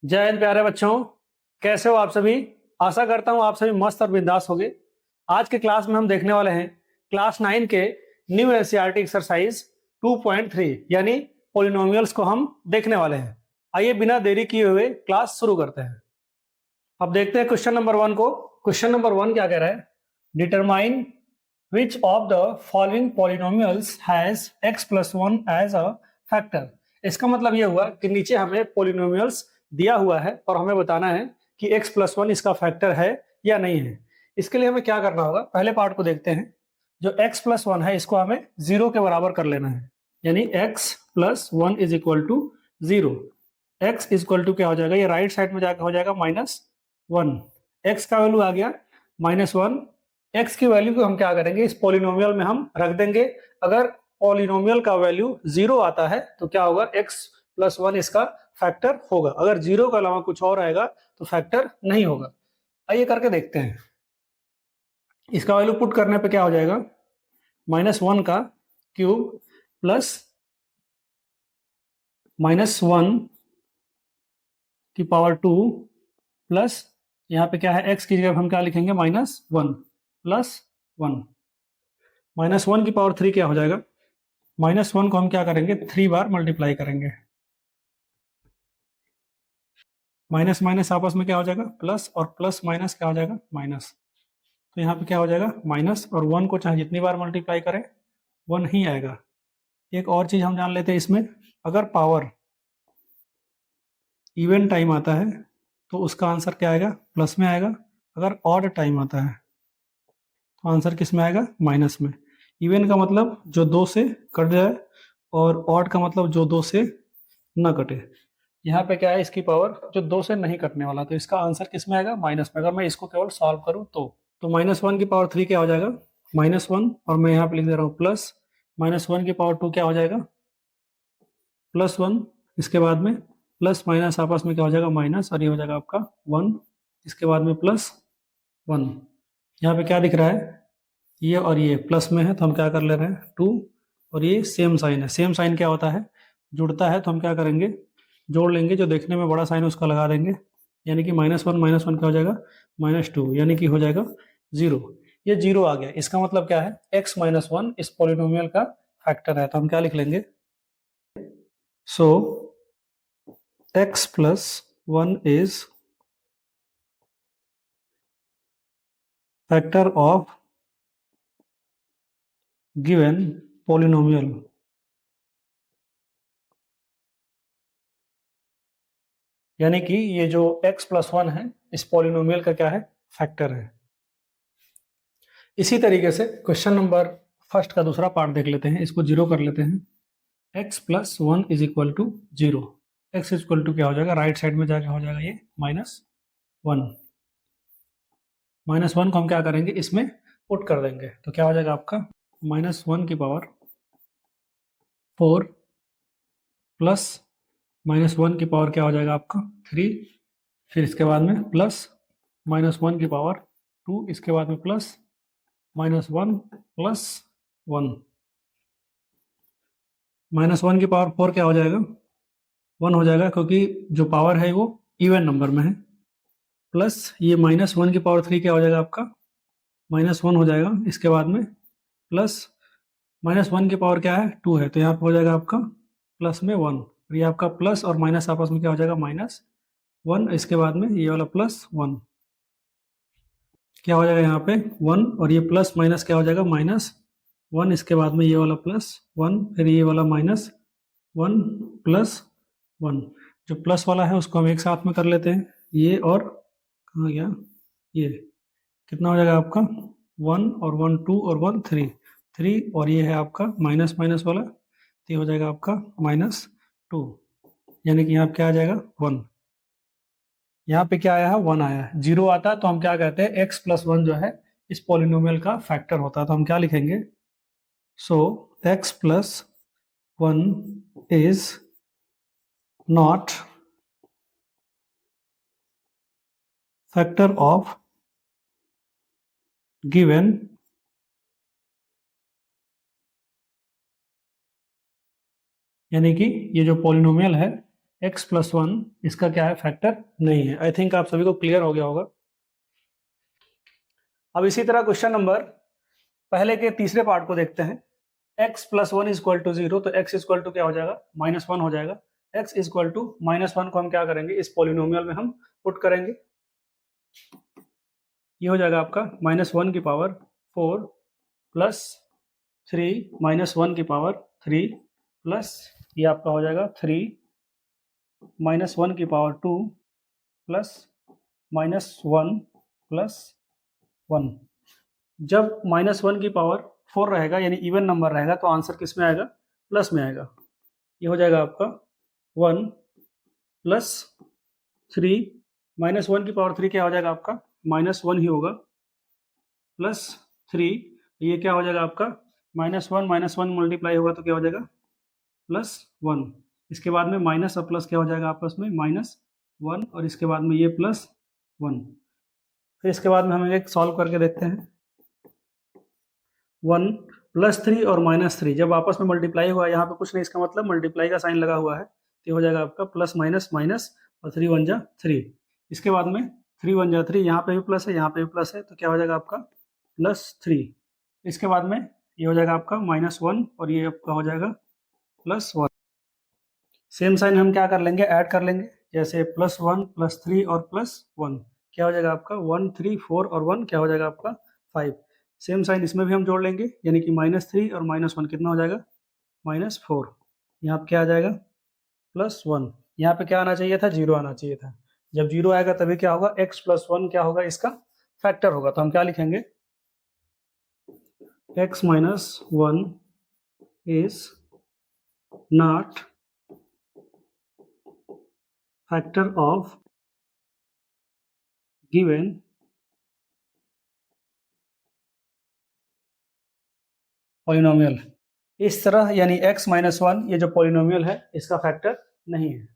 जय हिंद प्यारे बच्चों। कैसे हो आप सभी। आशा करता हूँ आप सभी मस्त और बिंदास होगे। आज के क्लास में हम देखने वाले हैं क्लास 9 के न्यू एनसीईआरटी एक्सरसाइज 2.3 यानी पोलिनोमियल्स को हम देखने वाले हैं। आइए बिना देरी किए हुए क्लास शुरू करते हैं। अब देखते हैं क्वेश्चन नंबर 1 को। क्वेश्चन नंबर 1 क्या कह रहा है? Determine which of the following polynomials has x plus 1 as a factor. इसका मतलब यह हुआ कि नीचे हमें पॉलिनोमियल्स दिया हुआ है और हमें बताना है कि x प्लस 1 इसका फैक्टर है या नहीं है। इसके लिए हमें क्या करना होगा, पहले पार्ट को देखते हैं। जो x प्लस 1 है इसको हमें 0 के बराबर कर लेना है, यानी x plus 1 is equal to 0। x is equal to क्या हो जाएगा, ये राइट साइड में जाकर हो जाएगा -1। x का वैल्यू आ गया -1। x की वैल्यू को हम क्या करेंगे, इस पॉलिनोमियल में हम रख देंगे। अगर पॉलिनोमियल का वैल्यू 0 आता है तो क्या होगा, x प्लस 1 इसका फैक्टर होगा। अगर 0 के अलावा कुछ और आएगा तो फैक्टर नहीं होगा। आइए करके देखते हैं। इसका वैल्यू पुट करने पे क्या हो जाएगा, -1 का क्यूब प्लस -1 की पावर 2 प्लस यहाँ पे क्या है, x की जगह हम क्या लिखेंगे, -1 प्लस 1। -1 की पावर 3 क्या हो जाएगा, -1 को हम क्या करेंगे, 3 बार मल्टीप्लाई करेंगे। माइनस माइनस आपस में क्या हो जाएगा, प्लस, और प्लस माइनस क्या हो जाएगा, माइनस। तो यहाँ पे क्या हो जाएगा, माइनस, और 1 को चाहे जितनी बार मल्टीप्लाई करें 1 ही आएगा। एक और चीज हम जान लेते हैं इसमें, अगर पावर इवन टाइम आता है तो उसका आंसर क्या आएगा, प्लस में आएगा। अगर ऑड टाइम आता है तो आंसर किस में आएगा, माइनस में। इवन का मतलब जो 2 से कट जाए, और ऑड का मतलब जो 2 से न कटे। यहाँ पे क्या है, इसकी पावर जो 2 से नहीं कटने वाला, तो इसका आंसर किस में आएगा, माइनस में। अगर मैं इसको केवल सॉल्व करूँ तो -1 की पावर 3 क्या हो जाएगा, -1, और मैं यहाँ पे लिख दे रहा हूँ प्लस -1 की पावर 2 क्या हो जाएगा, +1। इसके बाद में प्लस माइनस आपस में क्या हो जाएगा, माइनस, और ये हो जाएगा आपका 1। इसके बाद में +1। यहाँ पे क्या दिख रहा है, ये और ये प्लस में है तो हम क्या कर ले रहे हैं, 2, और ये सेम साइन है। सेम साइन क्या होता है, जुड़ता है तो हम क्या करेंगे, जोड़ लेंगे। जो देखने में बड़ा साइन उसका लगा देंगे, यानी कि -1 क्या हो जाएगा, -2, यानी कि हो जाएगा 0। ये 0 आ गया, इसका मतलब क्या है, x - 1 इस पॉलिनोमियल का फैक्टर है। तो हम क्या लिख लेंगे, सो x plus 1 is factor of given polynomial. यानी कि ये जो x प्लस 1 है इस पॉलिनोमियल का क्या है, फैक्टर है। इसी तरीके से क्वेश्चन नंबर फर्स्ट का दूसरा पार्ट देख लेते हैं, इसको 0 कर लेते हैं। x plus 1 is equal to 0। X is equal to क्या हो जाएगा, राइट साइड में जाके हो जाएगा ये -1। -1 को हम क्या करेंगे, इसमें पुट कर देंगे तो क्या हो जाएगा आपका, -1 की पावर 4 प्लस -1 की पावर क्या हो जाएगा आपका 3। फिर इसके बाद में प्लस -1 की पावर 2, इसके बाद में प्लस -1 प्लस 1। -1 की पावर 4 क्या हो जाएगा, 1 हो जाएगा, क्योंकि जो पावर है वो इवन नंबर में है। प्लस ये -1 की पावर 3 क्या हो जाएगा आपका, -1 हो जाएगा। इसके बाद में प्लस -1 की पावर क्या है, 2 है, तो यहाँ पे हो जाएगा आपका प्लस में 1। ये आपका प्लस और माइनस आपस में क्या हो जाएगा, -1। इसके बाद में ये वाला +1 क्या हो जाएगा, यहाँ पे 1, और ये प्लस माइनस क्या हो जाएगा, -1। इसके बाद में ये वाला +1, फिर ये वाला -1 +1। जो प्लस वाला है उसको हम एक साथ में कर लेते हैं, ये और कहाँ गया, ये कितना हो जाएगा आपका 1 और 1 2 और 1 3 3, और ये है आपका माइनस माइनस वाला, तो ये हो जाएगा आपका -2, यानी कि यहाँ पे क्या आ जाएगा, 1। यहाँ पे क्या आया है, 1 आया है। 0 आता है तो हम क्या कहते हैं, x प्लस 1 जो है इस पॉलिनोमियल का फैक्टर होता है। तो हम क्या लिखेंगे, सो x plus 1 is not factor of given यानी कि ये जो पॉलिनोमियल है x प्लस 1 इसका क्या है, फैक्टर नहीं है। आई थिंक आप सभी को क्लियर हो गया होगा। अब इसी तरह क्वेश्चन नंबर पहले के तीसरे पार्ट को देखते हैं। x plus 1 is equal to 0, तो x इक्वल टू क्या हो जाएगा, -1 हो जाएगा। x इक्वल टू -1 को हम क्या करेंगे, इस पॉलिनोमियल में हम पुट करेंगे। ये हो जाएगा आपका -1 की पावर 4 प्लस 3 -1 की पावर 3 प्लस ये आपका हो जाएगा 3 -1 की पावर 2 प्लस -1 प्लस 1। जब -1 की पावर 4 रहेगा यानी इवन नंबर रहेगा तो आंसर किस में आएगा, प्लस में आएगा। ये हो जाएगा आपका 1 प्लस 3 -1 की पावर 3 क्या हो जाएगा आपका, -1 ही होगा, प्लस 3 ये क्या हो जाएगा आपका -1 मल्टीप्लाई होगा तो क्या हो जाएगा +1। इसके बाद में माइनस और प्लस क्या हो जाएगा आपस में, -1 और इसके बाद में ये +1। फिर इसके बाद में हम एक सॉल्व करके देखते हैं। 1 + 3 और -3 जब आपस में मल्टीप्लाई हुआ, यहाँ पे कुछ नहीं, इसका मतलब मल्टीप्लाई का साइन लगा हुआ है, तो हो जाएगा आपका प्लस माइनस माइनस और 3 1 जा 3। इसके बाद में 3 1 जा 3, यहाँ पे भी प्लस है, यहाँ पे भी प्लस है, तो क्या हो जाएगा आपका +3। इसके बाद में ये हो जाएगा आपका -1 और ये आपका हो जाएगा +1। सेम साइन हम क्या कर लेंगे, ऐड कर लेंगे, जैसे +1 +3 और +1 क्या हो जाएगा आपका 1 3 4 और 1 क्या हो जाएगा आपका 5। सेम साइन इसमें भी हम जोड़ लेंगे, यानी कि -3 और -1 कितना हो जाएगा -4। यहाँ पे क्या आ जाएगा +1। यहाँ पे क्या आना चाहिए था, 0 आना चाहिए था। जब 0 आएगा तभी क्या होगा, x + 1 क्या होगा, इसका फैक्टर होगा। तो हम क्या लिखेंगे, x - 1 is not factor of given polynomial. इस तरह यानी x - 1 ये जो पॉलिनोमियल है इसका फैक्टर नहीं है।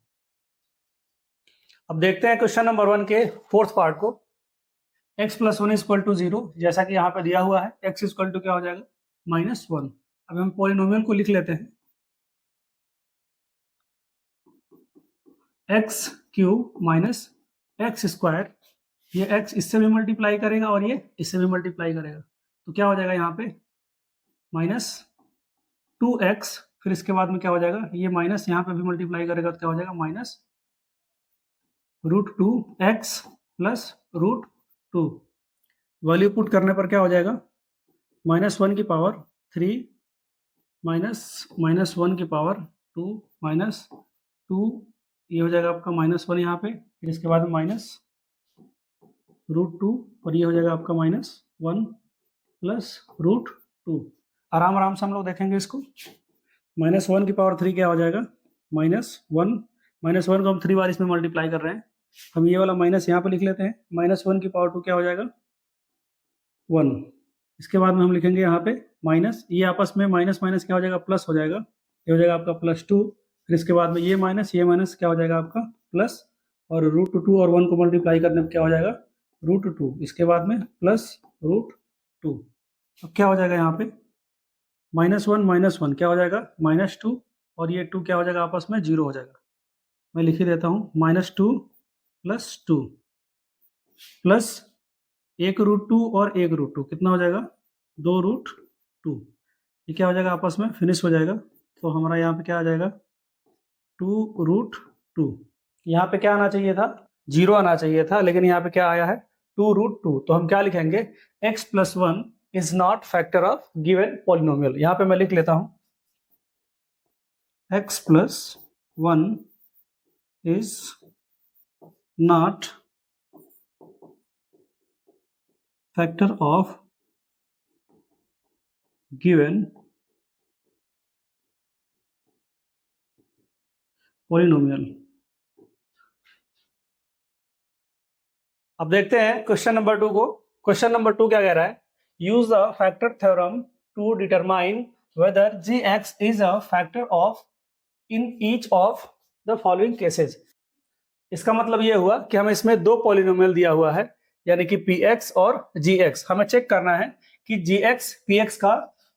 अब देखते हैं क्वेश्चन नंबर 1 के फोर्थ पार्ट को। x + 1 = 0, जैसा कि यहाँ पे दिया हुआ है, x इक्वल टू क्या हो जाएगा -1। अब हम पॉलिनोमियल को लिख लेते हैं, x³ - x²। ये x इससे भी मल्टीप्लाई करेगा और ये इससे भी मल्टीप्लाई करेगा, तो क्या हो जाएगा यहाँ पे -2x। फिर इसके बाद में क्या हो जाएगा, ये माइनस यहाँ पे भी मल्टीप्लाई करेगा तो क्या हो जाएगा -√2x + √2। वैल्यू पुट करने पर क्या हो जाएगा, -1 की पावर 3 -1 की पावर 2 -2, ये हो जाएगा आपका -1 यहाँ पे, फिर इसके बाद में -√2 और ये हो जाएगा आपका -1 + √2। आराम आराम से हम लोग देखेंगे इसको। -1 की पावर 3 क्या हो जाएगा -1 को हम 3 बार इसमें मल्टीप्लाई कर रहे हैं, हम ये वाला माइनस यहाँ पे लिख लेते हैं। -1 की पावर 2 क्या हो जाएगा 1। इसके बाद में हम लिखेंगे यहाँ पे माइनस, ये आपस में माइनस माइनस क्या हो जाएगा, प्लस हो जाएगा, ये हो जाएगा आपका +2। फिर इसके बाद में ये माइनस क्या हो जाएगा आपका प्लस, और √2 और 1 को मल्टीप्लाई करने पर क्या हो जाएगा √2। इसके बाद में +√2। अब क्या हो जाएगा यहाँ पे -1 क्या हो जाएगा -2, और ये 2 क्या हो जाएगा आपस में 0 हो जाएगा। मैं लिख ही देता हूँ, -2 + 2 प्लस 1√2 और 1√2 कितना हो जाएगा 2√2। ये क्या हो जाएगा आपस में फिनिश हो जाएगा, तो हमारा यहाँ पे क्या आ जाएगा 2√2। यहाँ पे क्या आना चाहिए था, 0 आना चाहिए था, लेकिन यहाँ पे क्या आया है 2√2। तो हम क्या लिखेंगे, x + 1 is not factor of given polynomial. यहाँ पे मैं लिख लेता हूँ, x + 1 is not factor of given polynomial. अब देखते हैं क्वेश्चन नंबर 2 को। क्वेश्चन नंबर 2 क्या कह रहा है, use the factor theorem to determine whether gx is a factor of in each of the following cases. इसका मतलब ये हुआ कि हमें इसमें दो पॉलिनोमियल दिया हुआ है, यानी कि px और gx। हमें चेक करना है कि gx px का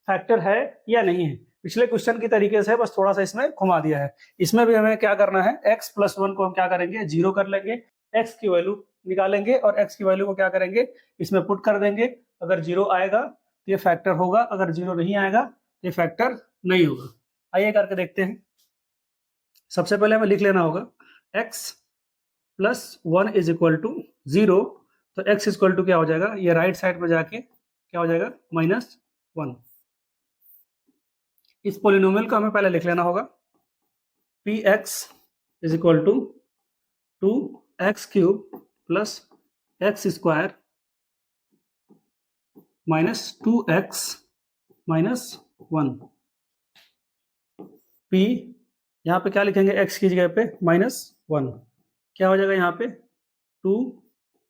फैक्टर है या नहीं है। पिछले क्वेश्चन की तरीके से, बस थोड़ा सा इसमें घुमा दिया है। इसमें भी हमें क्या करना है, x प्लस 1 को हम क्या करेंगे, 0 कर लेंगे, x की वैल्यू निकालेंगे और x की वैल्यू को क्या करेंगे, इसमें पुट कर देंगे। अगर 0 आएगा तो ये फैक्टर होगा, अगर 0 नहीं आएगा तो ये फैक्टर नहीं होगा। आइए करके देखते हैं। सबसे पहले हमें लिख लेना होगा x plus 1 is equal to 0, तो x इक्वल टू क्या हो जाएगा, ये राइट साइड में जाके क्या हो जाएगा, -1। इस पोलिनोमियल को हमें पहले लिख लेना होगा, px is equal to 2x³ plus x square minus 2x minus 1। p यहाँ पे क्या लिखेंगे, x की जगह पे -1, क्या हो जाएगा यहाँ पे 2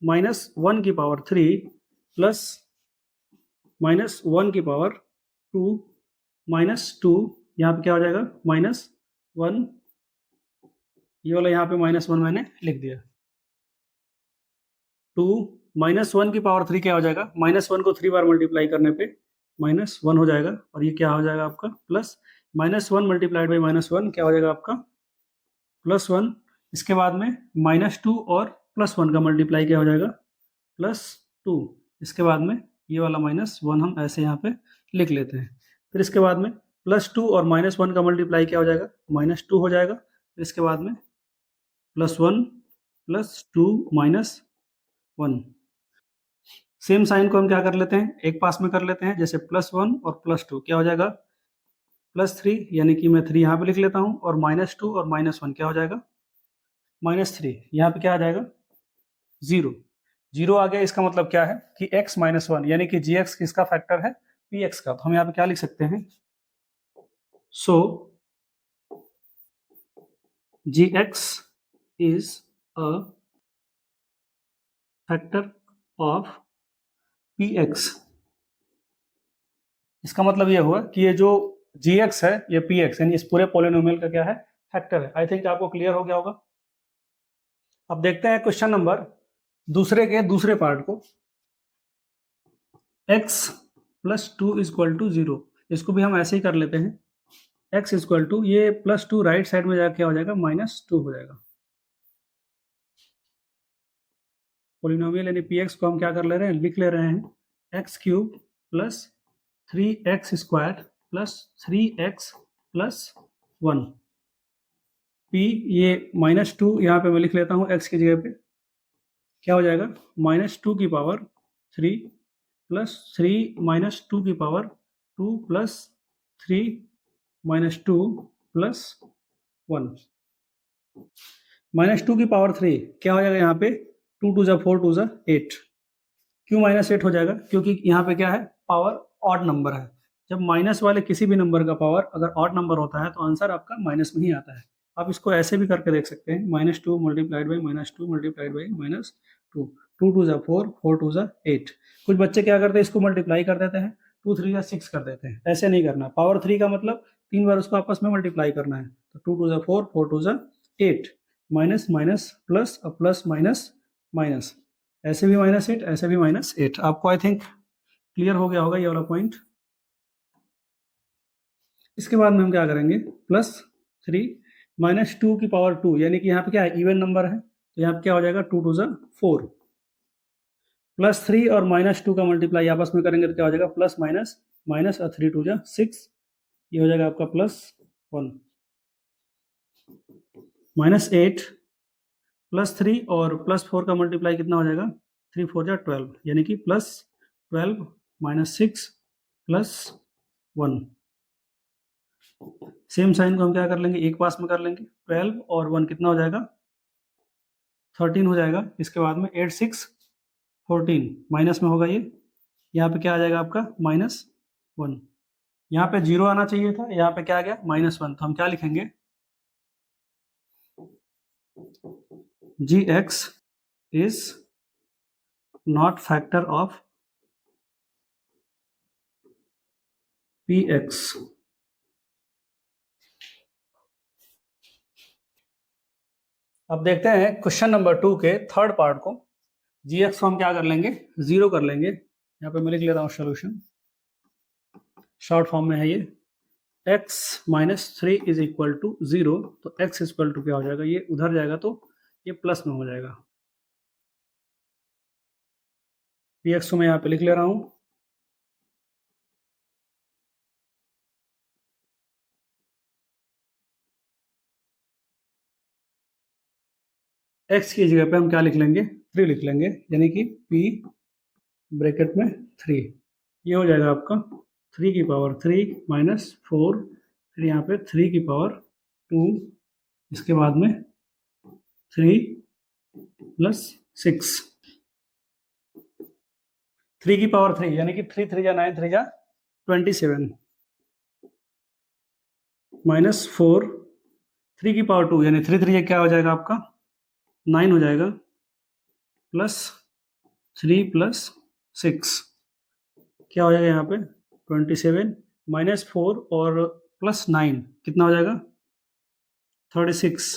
माइनस 1 की पावर 3 प्लस माइनस 1 की पावर 2 माइनस 2, यहाँ पे क्या हो जाएगा -1, ये वाला यहाँ पे -1 मैंने लिख दिया। 2 माइनस 1 की पावर 3 क्या हो जाएगा, -1 को 3 बार मल्टीप्लाई करने पे -1 हो जाएगा, और ये क्या हो जाएगा आपका प्लस -1 मल्टीप्लाइड बाई -1 क्या हो जाएगा आपका +1। इसके बाद में -2 और +1 का मल्टीप्लाई क्या हो जाएगा +2। इसके बाद में ये वाला -1 हम ऐसे यहाँ पे लिख लेते हैं। फिर इसके बाद में +2 और -1 का मल्टीप्लाई क्या हो जाएगा, -2 हो जाएगा। फिर इसके बाद में +1 +2 -1। सेम साइन को हम क्या कर लेते हैं, एक पास में कर लेते हैं, जैसे +1 और +2 क्या हो जाएगा +3, यानी कि मैं 3 यहाँ पे लिख लेता हूँ, और -2 और -1 क्या हो जाएगा -3, यहाँ पे क्या आ जाएगा 0। 0 आ गया, इसका मतलब क्या है कि x -1 यानी कि gx किसका फैक्टर है, px का। तो हम यहाँ पे क्या लिख सकते हैं, सो gx is a factor of px। इसका मतलब यह हुआ कि ये जो gx है ये px यानी इस पूरे पोलिनोमियल का क्या है, फैक्टर है। आई थिंक आपको क्लियर हो गया होगा। अब देखते हैं क्वेश्चन नंबर दूसरे के दूसरे पार्ट को, x plus 2 is equal to 0। इसको भी हम ऐसे ही कर लेते हैं, x इक्वल टू ये +2 राइट साइड में जाके क्या हो जाएगा -2 हो जाएगा। पोलिनोमियल यानी px को हम क्या कर ले रहे हैं, लिख ले रहे हैं x³ plus 3x square plus 3x plus 1। p ये -2 यहाँ पे मैं लिख लेता हूँ x की जगह पे, क्या हो जाएगा -2 की पावर 3 प्लस 3 -2 की पावर 2 प्लस 3 -2 प्लस 1। -2 की पावर 3 क्या हो जाएगा यहाँ पे 2 2 4 2 8। क्यों -8 हो जाएगा, क्योंकि यहाँ पे क्या है, पावर ऑड नंबर है। जब माइनस वाले किसी भी नंबर का पावर अगर ऑड नंबर होता है तो आंसर आपका माइनस में ही आता है। आप इसको ऐसे भी करके देख सकते हैं, -2 मल्टीप्लाइड बाई -2 मल्टीप्लाइड बाई -2, 2 2 4 4 2 8। कुछ बच्चे क्या करते हैं, इसको मल्टीप्लाई कर देते हैं, 2 3 6 कर देते हैं। ऐसे नहीं करना, पावर 3 का मतलब 3 बार उसको आपस में मल्टीप्लाई करना है। तो 2 2 4 4 2 8, minus minus plus plus minus minus, ऐसे भी -8 ऐसे भी -8। आपको आई थिंक क्लियर हो गया होगा ये वाला पॉइंट। इसके बाद में हम क्या करेंगे, +3 -2 की पावर 2 यानी कि यहाँ पे क्या है, इवन नंबर है, तो यहाँ पे क्या हो जाएगा 2 2 4। +3 और -2 का मल्टीप्लाई आपस में करेंगे तो क्या हो जाएगा प्लस माइनस माइनस, और 3 2 6, ये हो जाएगा आपका +1। -8 +3 और +4 का मल्टीप्लाई कितना हो जाएगा, 3 4 12, यानी कि +12 -6 +1। सेम साइन को हम क्या कर लेंगे, एक पास में कर लेंगे, 12 और 1 कितना हो जाएगा 13 हो जाएगा। इसके बाद में 8 6 14, माइनस में होगा ये, यहाँ पे क्या आ जाएगा आपका -1। यहाँ पे 0 आना चाहिए था, यहाँ पे क्या आ गया -1। तो हम क्या लिखेंगे, gx is not factor of px। अब देखते हैं क्वेश्चन नंबर 2 के थर्ड पार्ट को। gx को हम क्या कर लेंगे, 0 कर लेंगे। यहाँ पे मैं लिख लेता हूँ सोल्यूशन, शॉर्ट फॉर्म में है ये, x minus 3 is equal to 0, तो x इक्वल टू क्या हो जाएगा, ये उधर जाएगा तो ये प्लस में हो जाएगा। px को मैं यहाँ पे लिख ले रहा हूँ, x की जगह पे हम क्या लिख लेंगे, 3 लिख लेंगे, यानी कि p ब्रैकेट में 3, ये हो जाएगा आपका 3 की पावर 3 माइनस 4, फिर यहाँ पे 3 की पावर 2, इसके बाद में 3 प्लस 6, 3 की पावर 3 यानी कि 3 3 जा 9, 3 जा 27, माइनस 4, 3 की पावर 2 यानी 3 3 क्या हो जाएगा आपका 9 हो जाएगा, प्लस 3 प्लस 6 क्या हो जाएगा यहाँ पे 27, माइनस 4 और प्लस 9 कितना हो जाएगा 36,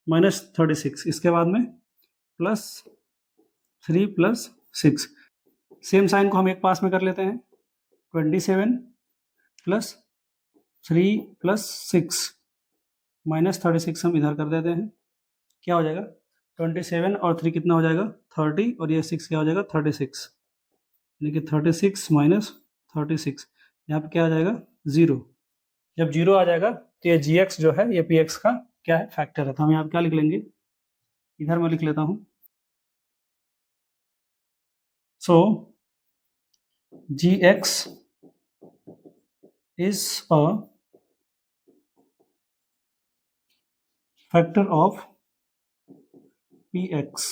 माइनस 36, इसके बाद में प्लस 3 प्लस 6, सेम साइन को हम एक पास में कर लेते हैं, 27 प्लस 3 प्लस 6 माइनस 36 हम इधर कर देते हैं, क्या हो जाएगा 27 और 3 कितना हो जाएगा 30, और ये 6 क्या हो जाएगा 36, यानी कि 36 माइनस 36, यहाँ पे क्या आ जाएगा 0, जब 0 आ जाएगा तो ये gx जो है ये px का क्या है फैक्टर है, तो हम यहाँ पे क्या लिख लेंगे, इधर मैं लिख लेता हूँ, सो gx is a factor of px,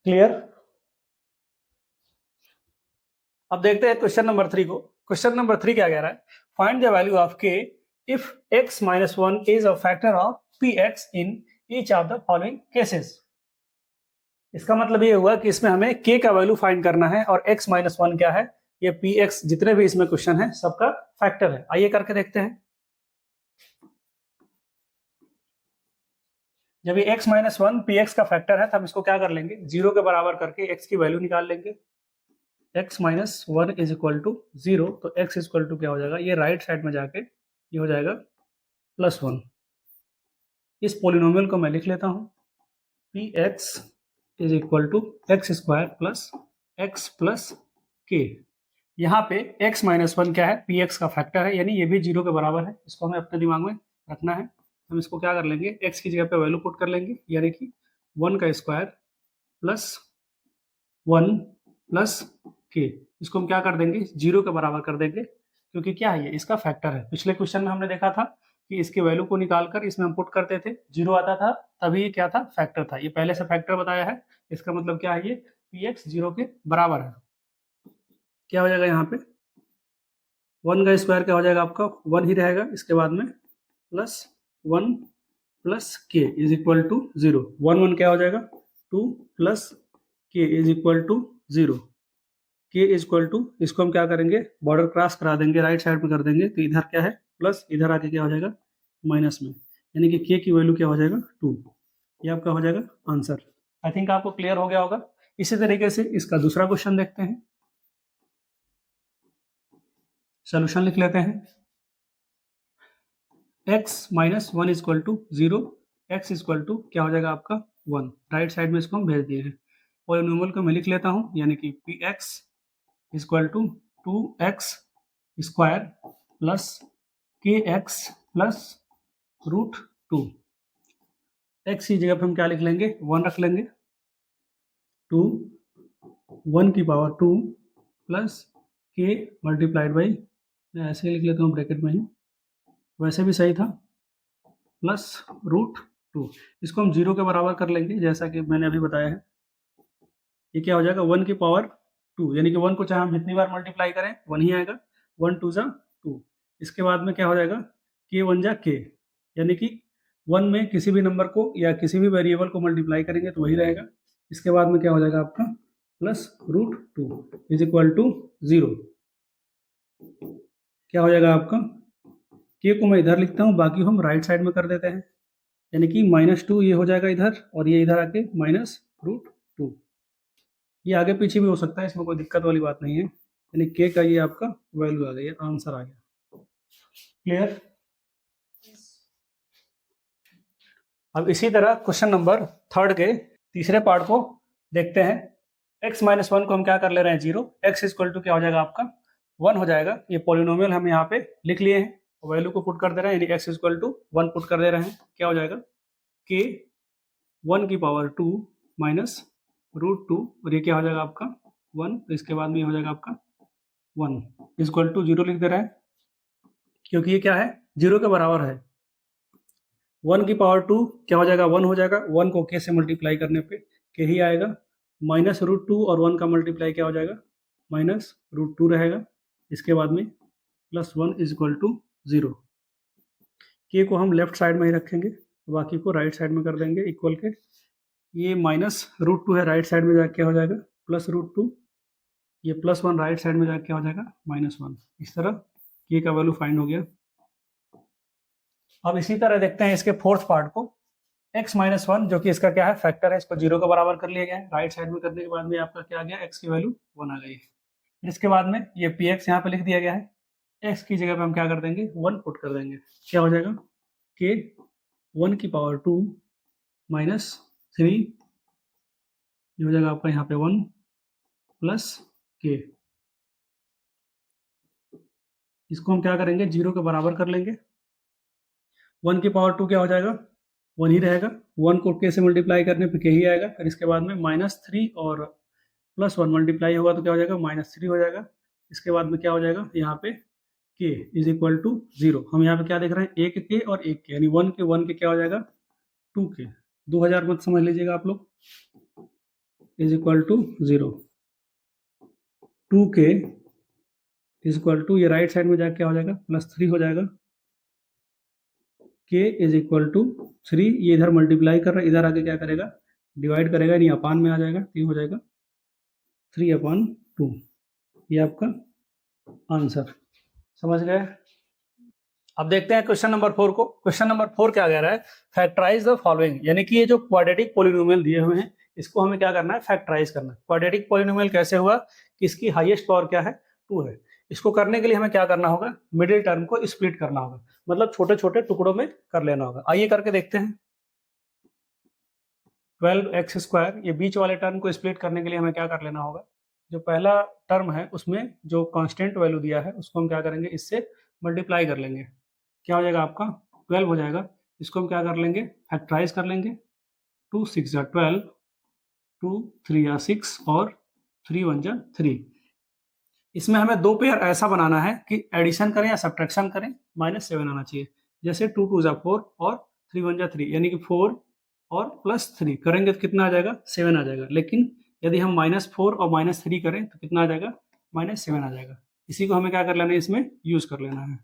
clear. अब देखते हैं क्वेश्चन नंबर 3 को। क्वेश्चन नंबर 3 क्या कह रहा है, find the value of k if x minus 1 is a factor of px in each of the following cases. इसका मतलब ये हुआ कि इसमें हमें k का वैल्यू फाइंड करना है और x माइनस 1 क्या है, ये px जितने भी इसमें क्वेश्चन है सबका फैक्टर है। आइए करके देखते हैं। जब ये x माइनस 1 px का फैक्टर है तो हम इसको क्या कर लेंगे, 0 के बराबर करके x की वैल्यू निकाल लेंगे। x minus 1 is equal to 0, तो x इक्वल टू क्या हो जाएगा, ये राइट साइड में जाके ये हो जाएगा +1। इस पोलिनोमियल को मैं लिख लेता हूँ, px is equal to x square plus x plus k. यहाँ पे x माइनस 1 क्या है, px का फैक्टर है, यानी ये भी 0 के बराबर है, इसको हमें अपने दिमाग में रखना है। हम इसको क्या कर लेंगे, x की जगह पे वैल्यू पुट कर लेंगे, यानी कि 1 का स्क्वायर प्लस 1 प्लस के, इसको हम क्या कर देंगे 0 के बराबर कर देंगे, क्योंकि क्या है ये इसका फैक्टर है। पिछले क्वेश्चन में हमने देखा था कि इसके वैल्यू को निकालकर इसमें हम पुट करते थे, 0 आता था तभी ये क्या था फैक्टर था, ये पहले से फैक्टर बताया है, इसका मतलब क्या है ये px 0 के बराबर है। क्या हो जाएगा यहाँ पे 1 का स्क्वायर क्या हो जाएगा आपका 1 ही रहेगा, इसके बाद में प्लस 1 प्लस के इज इक्वल टू 0, 1 1 क्या हो जाएगा 2 प्लस के इज इक्वल टू 0, के इज इक्वल टू इसको हम क्या करेंगे बॉर्डर क्रॉस करा देंगे, राइट साइड में कर देंगे, तो इधर क्या है प्लस, इधर आके क्या हो जाएगा माइनस में, यानी कि के की वैल्यू क्या हो जाएगा 2, ये आपका हो जाएगा आंसर। आई थिंक आपको क्लियर हो गया होगा। इसी तरीके से इसका दूसरा क्वेश्चन देखते हैं, सोल्यूशन लिख लेते हैं। x minus 1 equal to 0, x equal to क्या हो जाएगा आपका 1, राइट साइड में इसको हम भेज दिए हैं। पॉलिनोमियल को मैं लिख लेता हूँ, यानी कि px equal to 2x square plus kx plus √2। x की जगह पे हम क्या लिख लेंगे 1 रख लेंगे, 2 1 की power 2 plus k multiplied by, मैं ऐसे ही लिख लेता हूँ ब्रैकेट में ही, वैसे भी सही था, प्लस √2। इसको हम 0 के बराबर कर लेंगे, जैसा कि मैंने अभी बताया है। ये क्या हो जाएगा 1 की पावर 2, यानी कि 1 को चाहे हम जितनी बार मल्टीप्लाई करें 1 ही आएगा, 1 2 जा 2। इसके बाद में क्या हो जाएगा k 1 जा k, यानी कि 1 में किसी भी नंबर को या किसी भी वेरिएबल को मल्टीप्लाई करेंगे तो वही रहेगा। इसके बाद में क्या हो जाएगा आपका प्लस √2 इज इक्वल टू 0, क्या हो जाएगा आपका k को मैं इधर लिखता हूँ, बाकी हम राइट साइड में कर देते हैं, यानी कि -2 ये हो जाएगा इधर, और ये इधर आके -√2। ये आगे पीछे भी हो सकता है, इसमें कोई दिक्कत वाली बात नहीं है, यानी k का ये आपका वैल्यू आ गया, आंसर आ गया। क्लियर? अब इसी तरह क्वेश्चन नंबर थर्ड के तीसरे पार्ट को देखते हैं। x माइनस वन को हम क्या कर ले रहे हैं, जीरो। x इक्वल टू क्या हो जाएगा आपका, 1 हो जाएगा। ये पॉलिनोमियल हम यहाँ पे लिख लिए हैं, वैल्यू को पुट कर दे रहे हैं, यानी x इक्वल टू 1 पुट कर दे रहे हैं। क्या हो जाएगा कि 1 की पावर 2 माइनस रूट 2, और ये क्या हो जाएगा आपका 1, तो इसके बाद में ये हो जाएगा आपका 1 इक्वल टू 0 लिख दे रहे हैं, क्योंकि ये क्या है, 0 के बराबर है। 1 की पावर 2 क्या हो जाएगा, 1 हो जाएगा। 1 को k से मल्टीप्लाई करने पे k ही आएगा। माइनस रूट 2 और 1 का मल्टीप्लाई क्या हो जाएगा, माइनस रूट 2 रहेगा। इसके बाद में plus 1 is equal to 0। k को हम लेफ्ट साइड में ही रखेंगे, बाकी को राइट साइड में कर देंगे इक्वल के। ये माइनस रूट 2 है, राइट साइड में जाके क्या हो जाएगा, प्लस रूट 2। ये प्लस 1 राइट साइड में जाके क्या हो जाएगा, माइनस 1। इस तरह k का वैल्यू फाइंड हो गया। अब इसी तरह देखते हैं इसके फोर्थ पार्ट को। x माइनस वन जो कि इसका क्या है, फैक्टर है, इसको 0 के बराबर कर लिया गया है। राइट साइड में करने के बाद में आपका क्या आ गया, x की वैल्यू 1 आ गई। फिर इसके बाद में ये px यहाँ पे लिख दिया गया है। x की जगह पे हम क्या कर देंगे, 1 पुट कर देंगे। क्या हो जाएगा कि 1 की पावर 2 माइनस 3, ये हो जाएगा आपका यहाँ पे 1 प्लस k। इसको हम क्या करेंगे, 0 के बराबर कर लेंगे। 1 की पावर 2 क्या हो जाएगा, 1 ही रहेगा। 1 को k से मल्टीप्लाई करने पे k ही आएगा। फिर इसके बाद में माइनस 3 और प्लस 1 मल्टीप्लाई होगा तो क्या हो जाएगा, माइनस 3 हो जाएगा। इसके बाद में क्या हो जाएगा, यहाँ पे k इज इक्वल टू 0। हम यहाँ पे क्या देख रहे हैं, एक k और एक k, यानी 1 के क्या हो जाएगा 2k। 2000 मत समझ लीजिएगा आप लोग, is equal to 0। 2k is equal to, ये राइट साइड में जाके क्या हो जाएगा, प्लस 3 हो जाएगा। k इज इक्वल टू 3, ये इधर मल्टीप्लाई कर रहा है, इधर आके क्या करेगा, डिवाइड करेगा, यानी अपान में आ जाएगा। तो ये हो जाएगा 3/2। ये आपका आंसर। समझ गए? अब देखते हैं क्वेश्चन नंबर 4 को। क्वेश्चन नंबर 4 क्या कह रहा है, फैक्टराइज द फॉलोइंग, यानी कि ये जो क्वाड्रेटिक पॉलिनोमियल दिए हुए हैं इसको हमें क्या करना है, फैक्टराइज करना है। क्वाड्रेटिक पॉलिनोमियल कैसे हुआ कि इसकी हाईएस्ट पावर क्या है, 2 है। इसको करने के लिए हमें क्या करना होगा, मिडिल टर्म को स्प्लिट करना होगा, मतलब छोटे छोटे टुकड़ों में कर लेना होगा। आइए करके देखते हैं। 12x², ये बीच वाले टर्म को स्प्लिट करने के लिए हमें क्या कर लेना होगा, जो पहला टर्म है उसमें जो कांस्टेंट वैल्यू दिया है उसको हम क्या करेंगे, इससे मल्टीप्लाई कर लेंगे। क्या हो जाएगा आपका 12 हो जाएगा। इसको हम क्या कर लेंगे, फैक्टराइज कर लेंगे। 2 6 जा 12, 2 3 जा 6 और 3 1 जा 3। इसमें हमें दो पेयर ऐसा बनाना है कि एडिशन करें या सब्ट्रैक्शन करें, -7 आना चाहिए। जैसे 2 2 जा 4 और 3 1 जा 3, यानी कि 4 और प्लस 3 करेंगे तो कितना आ जाएगा, 7 आ जाएगा। लेकिन यदि हम -4 और -3 करें तो कितना आ जाएगा, -7 आ जाएगा। इसी को हमें क्या कर लेना है, इसमें यूज कर लेना है।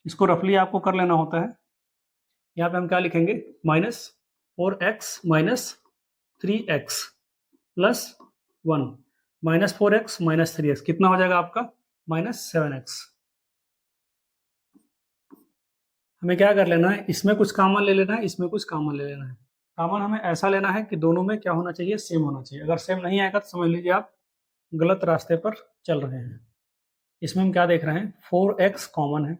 इसको रफली आपको कर लेना होता है। यहाँ पे हम क्या लिखेंगे, -4x - 3x plus 1, -4x - 3x कितना हो जाएगा आपका, -7x। हमें क्या कर लेना है, इसमें कुछ कॉमन ले लेना है, इसमें कुछ कॉमन ले लेना है। कॉमन हमें ऐसा लेना है कि दोनों में क्या होना चाहिए, सेम होना चाहिए। अगर सेम नहीं आएगा तो समझ लीजिए आप गलत रास्ते पर चल रहे हैं। इसमें हम क्या देख रहे हैं, 4x कॉमन है,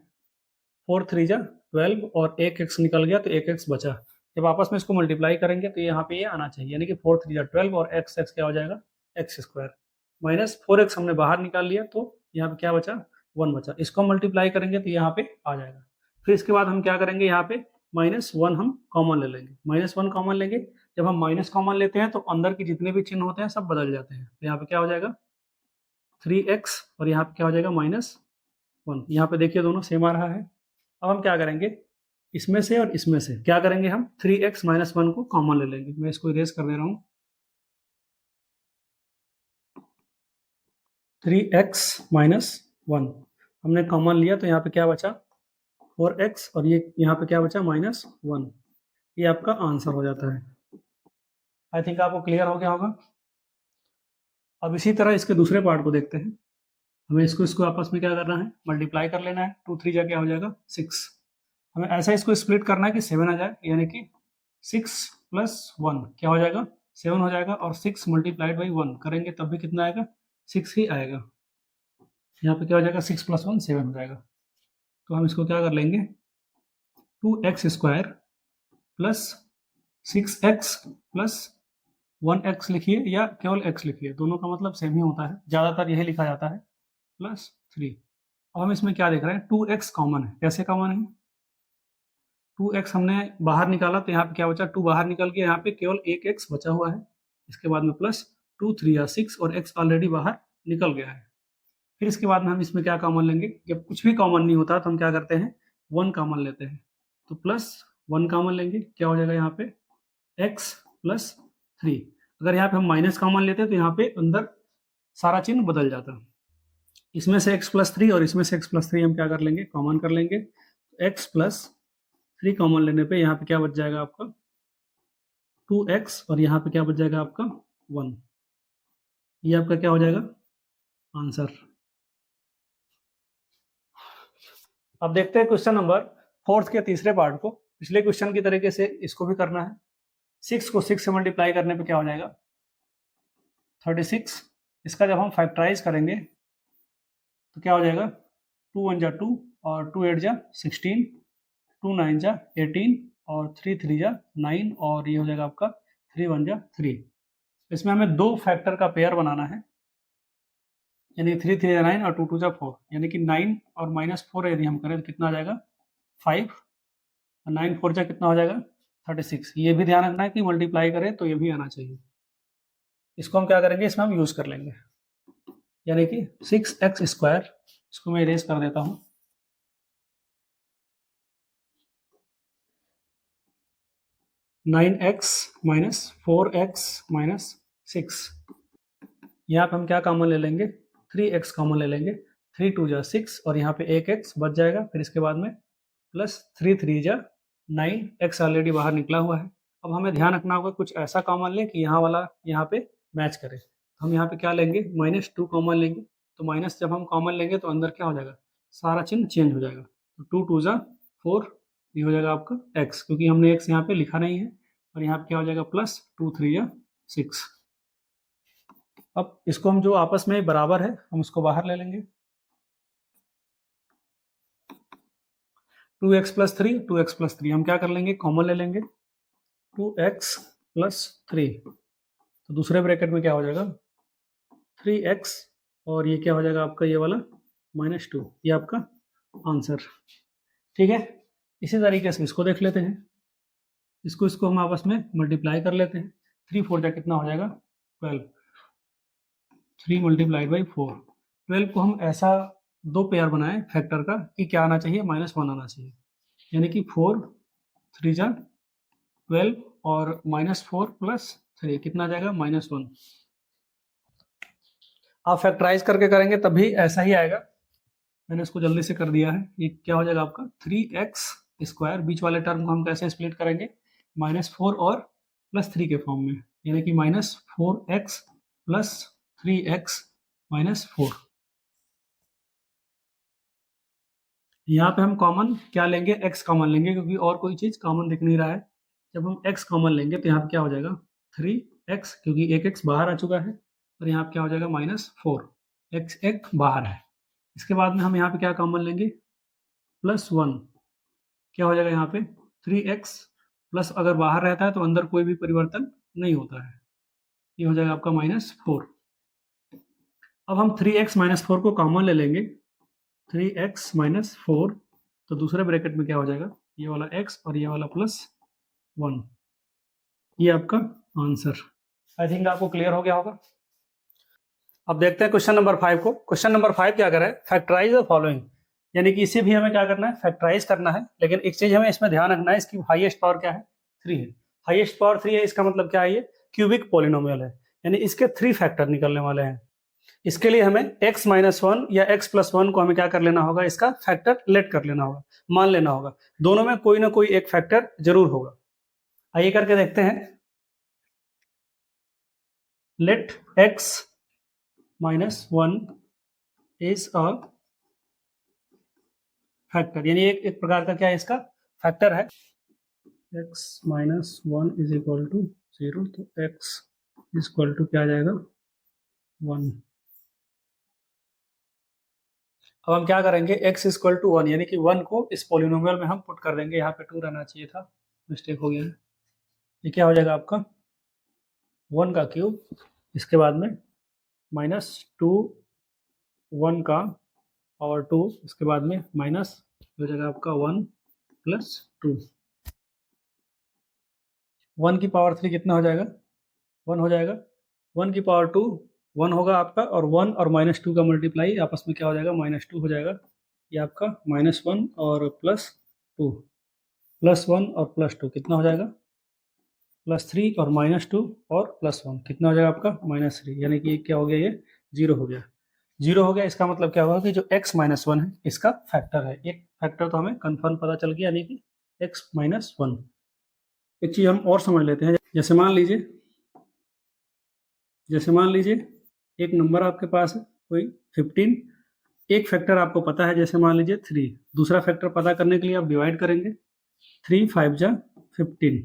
4 3 जा 12 और एक x निकल गया तो एक x बचा। जब आपस में इसको मल्टीप्लाई करेंगे तो यहाँ पे ये आना चाहिए, यानी कि 4 3 जा 12 और x x क्या हो जाएगा, x²। -4x हमने बाहर निकाल लिया तो यहाँ पे क्या बचा, 1 बचा। इसको मल्टीप्लाई करेंगे तो यहाँ पे आ जाएगा। फिर इसके बाद हम क्या करेंगे, यहाँ पे -1 हम कॉमन ले लेंगे। -1 कॉमन लेंगे, जब हम माइनस कॉमन लेते हैं तो अंदर के जितने भी चिन्ह होते हैं सब बदल जाते हैं। तो यहाँ पे क्या हो जाएगा 3x और यहाँ पे क्या हो जाएगा -1। यहाँ पे देखिए दोनों सेम आ रहा है। अब हम क्या करेंगे, इसमें से और इसमें से क्या करेंगे, हम 3x - 1 को कॉमन ले लेंगे। मैं इसको इरेज कर दे रहा हूँ। 3x - 1 हमने कॉमन लिया तो यहाँ पे क्या बचा, 4x और ये यहाँ पे क्या बचा, -1। ये आपका आंसर हो जाता है। आई थिंक आपको क्लियर हो गया होगा। अब इसी तरह इसके दूसरे पार्ट को देखते हैं। हमें इसको आपस में क्या करना है, मल्टीप्लाई कर लेना है। 2 3 जा क्या हो जाएगा 6। हमें ऐसा इसको स्प्लिट करना है कि 7 आ जाए, यानी कि 6 + 1 क्या हो जाएगा, 7 हो जाएगा। और 6 × 1 करेंगे तब भी कितना आएगा, 6 ही आएगा। यहाँ पे क्या हो जाएगा 6 + 1 7 हो जाएगा। तो हम इसको क्या कर लेंगे 2x² plus 6x plus 1x लिखिए या केवल x लिखिए, दोनों का मतलब सेम ही होता है, ज़्यादातर यही लिखा जाता है, प्लस 3। अब हम इसमें क्या देख रहे हैं 2x कॉमन है। कैसे कॉमन है 2x हमने बाहर निकाला तो यहाँ पे क्या बचा 2 बाहर निकल गया, यहाँ पे केवल एक x बचा हुआ है। इसके बाद में प्लस 2 3 या 6 और x ऑलरेडी बाहर निकल गया है। फिर इसके बाद में हम इसमें क्या कॉमन लेंगे, जब कुछ भी कॉमन नहीं होता तो हम क्या करते हैं 1 कॉमन लेते हैं। तो प्लस 1 कॉमन लेंगे, क्या हो जाएगा यहाँ पे x प्लस 3। अगर यहाँ पे हम माइनस कॉमन लेते हैं तो यहाँ पे अंदर सारा चिन्ह बदल जाता। इसमें से x प्लस 3 और इसमें से x प्लस 3 हम क्या कर लेंगे कॉमन कर लेंगे। x प्लस 3 कॉमन लेने पे यहाँ पे क्या बच जाएगा आपका 2x और यहाँ पे क्या बच जाएगा आपका 1। ये आपका क्या हो जाएगा आंसर। अब देखते हैं क्वेश्चन नंबर 4 के तीसरे पार्ट को। पिछले क्वेश्चन की तरीके से इसको भी करना है। 6 को 6 से मल्टीप्लाई करने पे क्या हो जाएगा 36। इसका जब हम फैक्टराइज करेंगे तो क्या हो जाएगा 2 1 जा 2 और 2 8 जा 16, 2 9 जा 18 और 3 3 जा 9 और ये हो जाएगा आपका 3 1 जा 3। इसमें हमें दो फैक्टर का पेयर बनाना है, यानी 3 3 जा 9 और 2 2 जा 4, यानी कि 9 और -4 यदि हम करें तो कितना आ जाएगा 5 और 9 4 जा कितना हो जाएगा 36। ये भी ध्यान रखना है कि मल्टीप्लाई करें तो ये भी आना चाहिए। इसको हम क्या करेंगे इसमें हम यूज कर लेंगे, यानी कि 6x², इसको मैं इरेज कर देता हूं। -4x यहाँ पे हम क्या कॉमन ले लेंगे 3x कॉमन ले लेंगे। 3 2 जा 6 और यहाँ पे एक x बच जाएगा। फिर इसके बाद में प्लस 3 3 जा 9, x ऑलरेडी बाहर निकला हुआ है। अब हमें ध्यान रखना होगा कुछ ऐसा कॉमन लें कि यहाँ वाला यहाँ पे मैच करे। हम यहाँ पे क्या लेंगे -2 कॉमन लेंगे। तो माइनस जब हम कॉमन लेंगे तो अंदर क्या हो जाएगा सारा चिन्ह चेंज हो जाएगा। तो 2 2 जा 4, ये हो जाएगा आपका x, क्योंकि हमने x यहाँ पे लिखा नहीं है। और यहाँ पे क्या हो जाएगा प्लस 2 3 जा 6। अब इसको हम जो आपस में बराबर है हम उसको बाहर ले लेंगे। 2x प्लस 3 2x प्लस 3 हम क्या कर लेंगे कॉमन ले लेंगे 2x प्लस 3। तो दूसरे ब्रैकेट में क्या हो जाएगा 3x और ये क्या हो जाएगा आपका ये वाला -2। ये आपका आंसर। ठीक है, इसी तरीके से इसको देख लेते हैं। इसको हम आपस में मल्टीप्लाई कर लेते हैं। 3 4 जा कितना हो जाएगा 12। 3 मल्टीप्लाइड बाई 4। 12 को हम ऐसा दो पेयर बनाए फैक्टर का कि क्या आना चाहिए -1 आना चाहिए, यानी कि 4 3 जा 12 और -4 प्लस 3 कितना आ जाएगा -1। आप फैक्टराइज करके करेंगे तभी ऐसा ही आएगा। मैंने इसको जल्दी से कर दिया है। ये क्या हो जाएगा आपका 3x²। बीच वाले टर्म को हम कैसे स्प्लिट करेंगे -4 और +3 के फॉर्म में, यानी कि -4x प्लस 3x -4। यहाँ पे हम कॉमन क्या लेंगे x कॉमन लेंगे, क्योंकि और कोई चीज़ कॉमन दिख नहीं रहा है। जब हम x कॉमन लेंगे तो यहाँ पे क्या हो जाएगा 3x, क्योंकि एक x बाहर आ चुका है। और यहाँ पे क्या हो जाएगा -4, x एक बाहर है। इसके बाद में हम यहाँ पे क्या कॉमन लेंगे +1, क्या हो जाएगा यहाँ पे 3x प्लस, अगर बाहर रहता है तो अंदर कोई भी परिवर्तन नहीं होता है। ये हो जाएगा आपका -4। अब हम 3x -4 को कॉमन ले लेंगे। 3x -4, तो दूसरे ब्रैकेट में क्या हो जाएगा ये वाला x और ये वाला +1। ये आपका आंसर। आई थिंक आपको क्लियर हो गया होगा। अब देखते हैं क्वेश्चन नंबर 5 को। क्वेश्चन नंबर 5 क्या कर रहा है फैक्टराइज द फॉलोइंग, यानी कि इसे भी हमें क्या करना है फैक्टराइज करना है। लेकिन एक चीज हमें इसमें ध्यान रखना है, इसकी हाईएस्ट पावर क्या है 3 है। हाईएस्ट पावर 3 है, इसका मतलब क्या है ये क्यूबिक पॉलिनोमियल है, यानी इसके 3 फैक्टर निकलने वाले हैं। इसके लिए हमें x -1 या x + 1 को हमें क्या कर लेना होगा इसका फैक्टर लेट कर लेना होगा, मान लेना होगा। दोनों में कोई ना कोई एक फैक्टर जरूर होगा। आइए करके देखते हैं। Let x -1 is a factor, यानी एक प्रकार का क्या है इसका फैक्टर है। x -1 = 0, तो x = क्या आ जाएगा 1। अब हम क्या करेंगे, x इक्वल टू 1 यानी कि 1 को इस पोलिनोमियल में हम पुट कर देंगे। यहाँ पे 2 रहना चाहिए था, मिस्टेक हो गया है। ये क्या हो जाएगा आपका 1 का क्यूब, इसके बाद में -2 1 का पावर 2, इसके बाद में माइनस हो जाएगा आपका 1 + 2। 1 की पावर 3 कितना हो जाएगा, 1 हो जाएगा। 1 की पावर 2 1 होगा आपका, और 1 और -2 का मल्टीप्लाई आपस में क्या हो जाएगा, -2 हो जाएगा। ये आपका -1 और +2, +1 और +2 कितना हो जाएगा, +3 और -2 और +1 कितना हो जाएगा आपका -3, यानी कि क्या हो गया, ये 0 हो गया। 0 हो गया, इसका मतलब क्या हुआ कि जो x - 1 है इसका फैक्टर है। एक फैक्टर तो हमें कंफर्म पता चल गया, यानी कि x - 1। एक चीज़ हम और समझ लेते हैं। जैसे मान लीजिए एक नंबर आपके पास है कोई 15, एक फैक्टर आपको पता है, जैसे मान लीजिए 3। दूसरा फैक्टर पता करने के लिए आप डिवाइड करेंगे, 3 5 जा 15।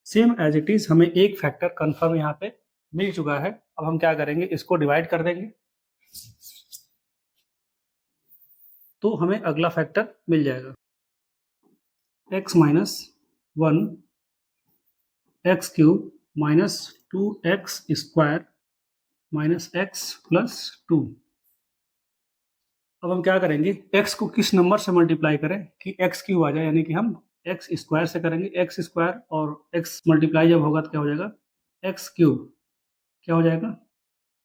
सेम एज इट इज हमें एक फैक्टर कंफर्म यहाँ पे मिल चुका है। अब हम क्या करेंगे, इसको डिवाइड कर देंगे तो हमें अगला फैक्टर मिल जाएगा, x - 1 x cube -2x square -x + 2। अब हम क्या करेंगे, x को किस नंबर से मल्टीप्लाई करें कि x क्यूब आ जाए, यानी कि हम x स्क्वायर से करेंगे। x स्क्वायर और x मल्टीप्लाई जब होगा तो क्या हो जाएगा, x क्यूब क्या हो जाएगा,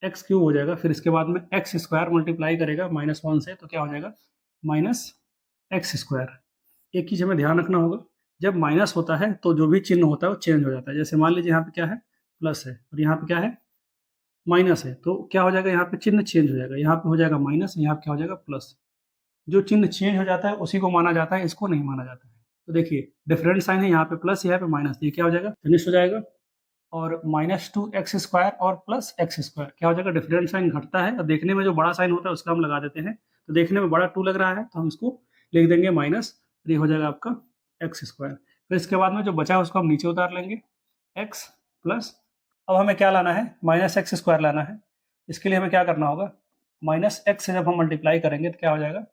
x क्यूब हो जाएगा। फिर इसके बाद में x स्क्वायर मल्टीप्लाई करेगा -1 से तो क्या हो जाएगा, -x स्क्वायर। एक चीज़ हमें ध्यान रखना होगा, जब माइनस होता है तो जो भी चिन्ह होता है वो चेंज हो जाता है। जैसे मान लीजिए यहाँ पे क्या है, प्लस है, और यहाँ पे क्या है, माइनस है, तो क्या हो जाएगा, यहाँ पे चिन्ह चेंज हो जाएगा। यहाँ पे हो जाएगा माइनस, यहाँ पे क्या हो जाएगा, प्लस। जो चिन्ह चेंज हो जाता है उसी को माना जाता है, इसको नहीं माना जाता है। तो देखिए डिफरेंट साइन है, यहाँ पे प्लस, यहाँ पे माइनस, ये क्या हो जाएगा, फिनिश हो जाएगा। और -2x स्क्वायर और +x स्क्वायर क्या हो जाएगा, डिफरेंट साइन घटता है, और देखने में जो बड़ा साइन होता है उसका हम लगा देते हैं। तो देखने में बड़ा 2 लग रहा है तो हम इसको लिख देंगे माइनस, ये हो जाएगा आपका x स्क्वायर। फिर इसके बाद में जो बचा है उसको हम नीचे उतार लेंगे, x प्लस। अब हमें क्या लाना है, -x स्क्वायर लाना है। इसके लिए हमें क्या करना होगा, -x से जब हम मल्टीप्लाई करेंगे तो क्या हो जाएगा,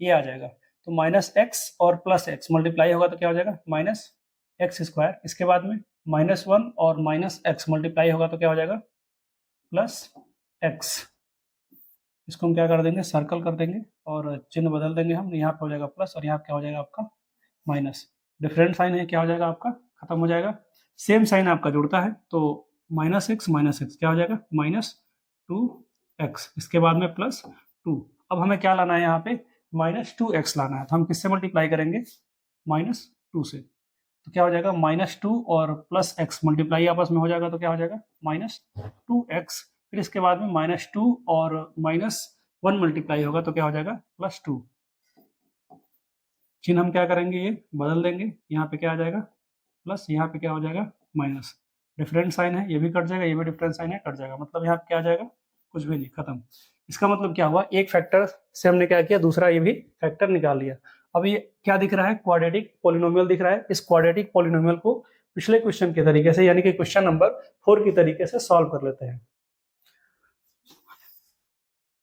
ये आ जाएगा। तो -x और +x मल्टीप्लाई होगा तो क्या हो जाएगा, -x स्क्वायर। इसके बाद में -1 और -x मल्टीप्लाई होगा तो क्या हो जाएगा, +x। इसको हम क्या कर देंगे, सर्कल कर देंगे और चिन्ह बदल देंगे हम। यहाँ पे हो जाएगा प्लस और यहाँ पे क्या हो जाएगा आपका माइनस। डिफरेंट साइन है, क्या हो जाएगा आपका, खत्म हो जाएगा। सेम साइन आपका जुड़ता है तो -x क्या हो जाएगा, -2x। इसके बाद में +2। अब हमें क्या लाना है, यहाँ पे -2x लाना है। तो हम किससे मल्टीप्लाई करेंगे, -2 से। तो क्या हो जाएगा, -2 और +x मल्टीप्लाई आपस में हो जाएगा तो क्या हो जाएगा, -2x। फिर इसके बाद में -2 और -1 मल्टीप्लाई होगा तो क्या हो जाएगा, +2। चिन्ह हम क्या करेंगे, ये बदल देंगे। यहाँ पे क्या आ जाएगा, प्लस, यहाँ पे क्या हो जाएगा, माइनस। डिफरेंट साइन है, ये भी कट जाएगा, ये भी डिफरेंट साइन है, कट जाएगा। मतलब यहाँ पे क्या आ जाएगा, कुछ भी नहीं, खत्म। इसका मतलब क्या हुआ, एक फैक्टर से हमने क्या किया, दूसरा ये भी फैक्टर निकाल लिया। अब ये क्या दिख रहा है, क्वाड्रेटिक पॉलिनोमियल दिख रहा है। इस क्वाड्रेटिक पॉलिनोमियल को पिछले क्वेश्चन के तरीके से, यानी कि क्वेश्चन नंबर 4 की तरीके से सॉल्व कर लेते हैं।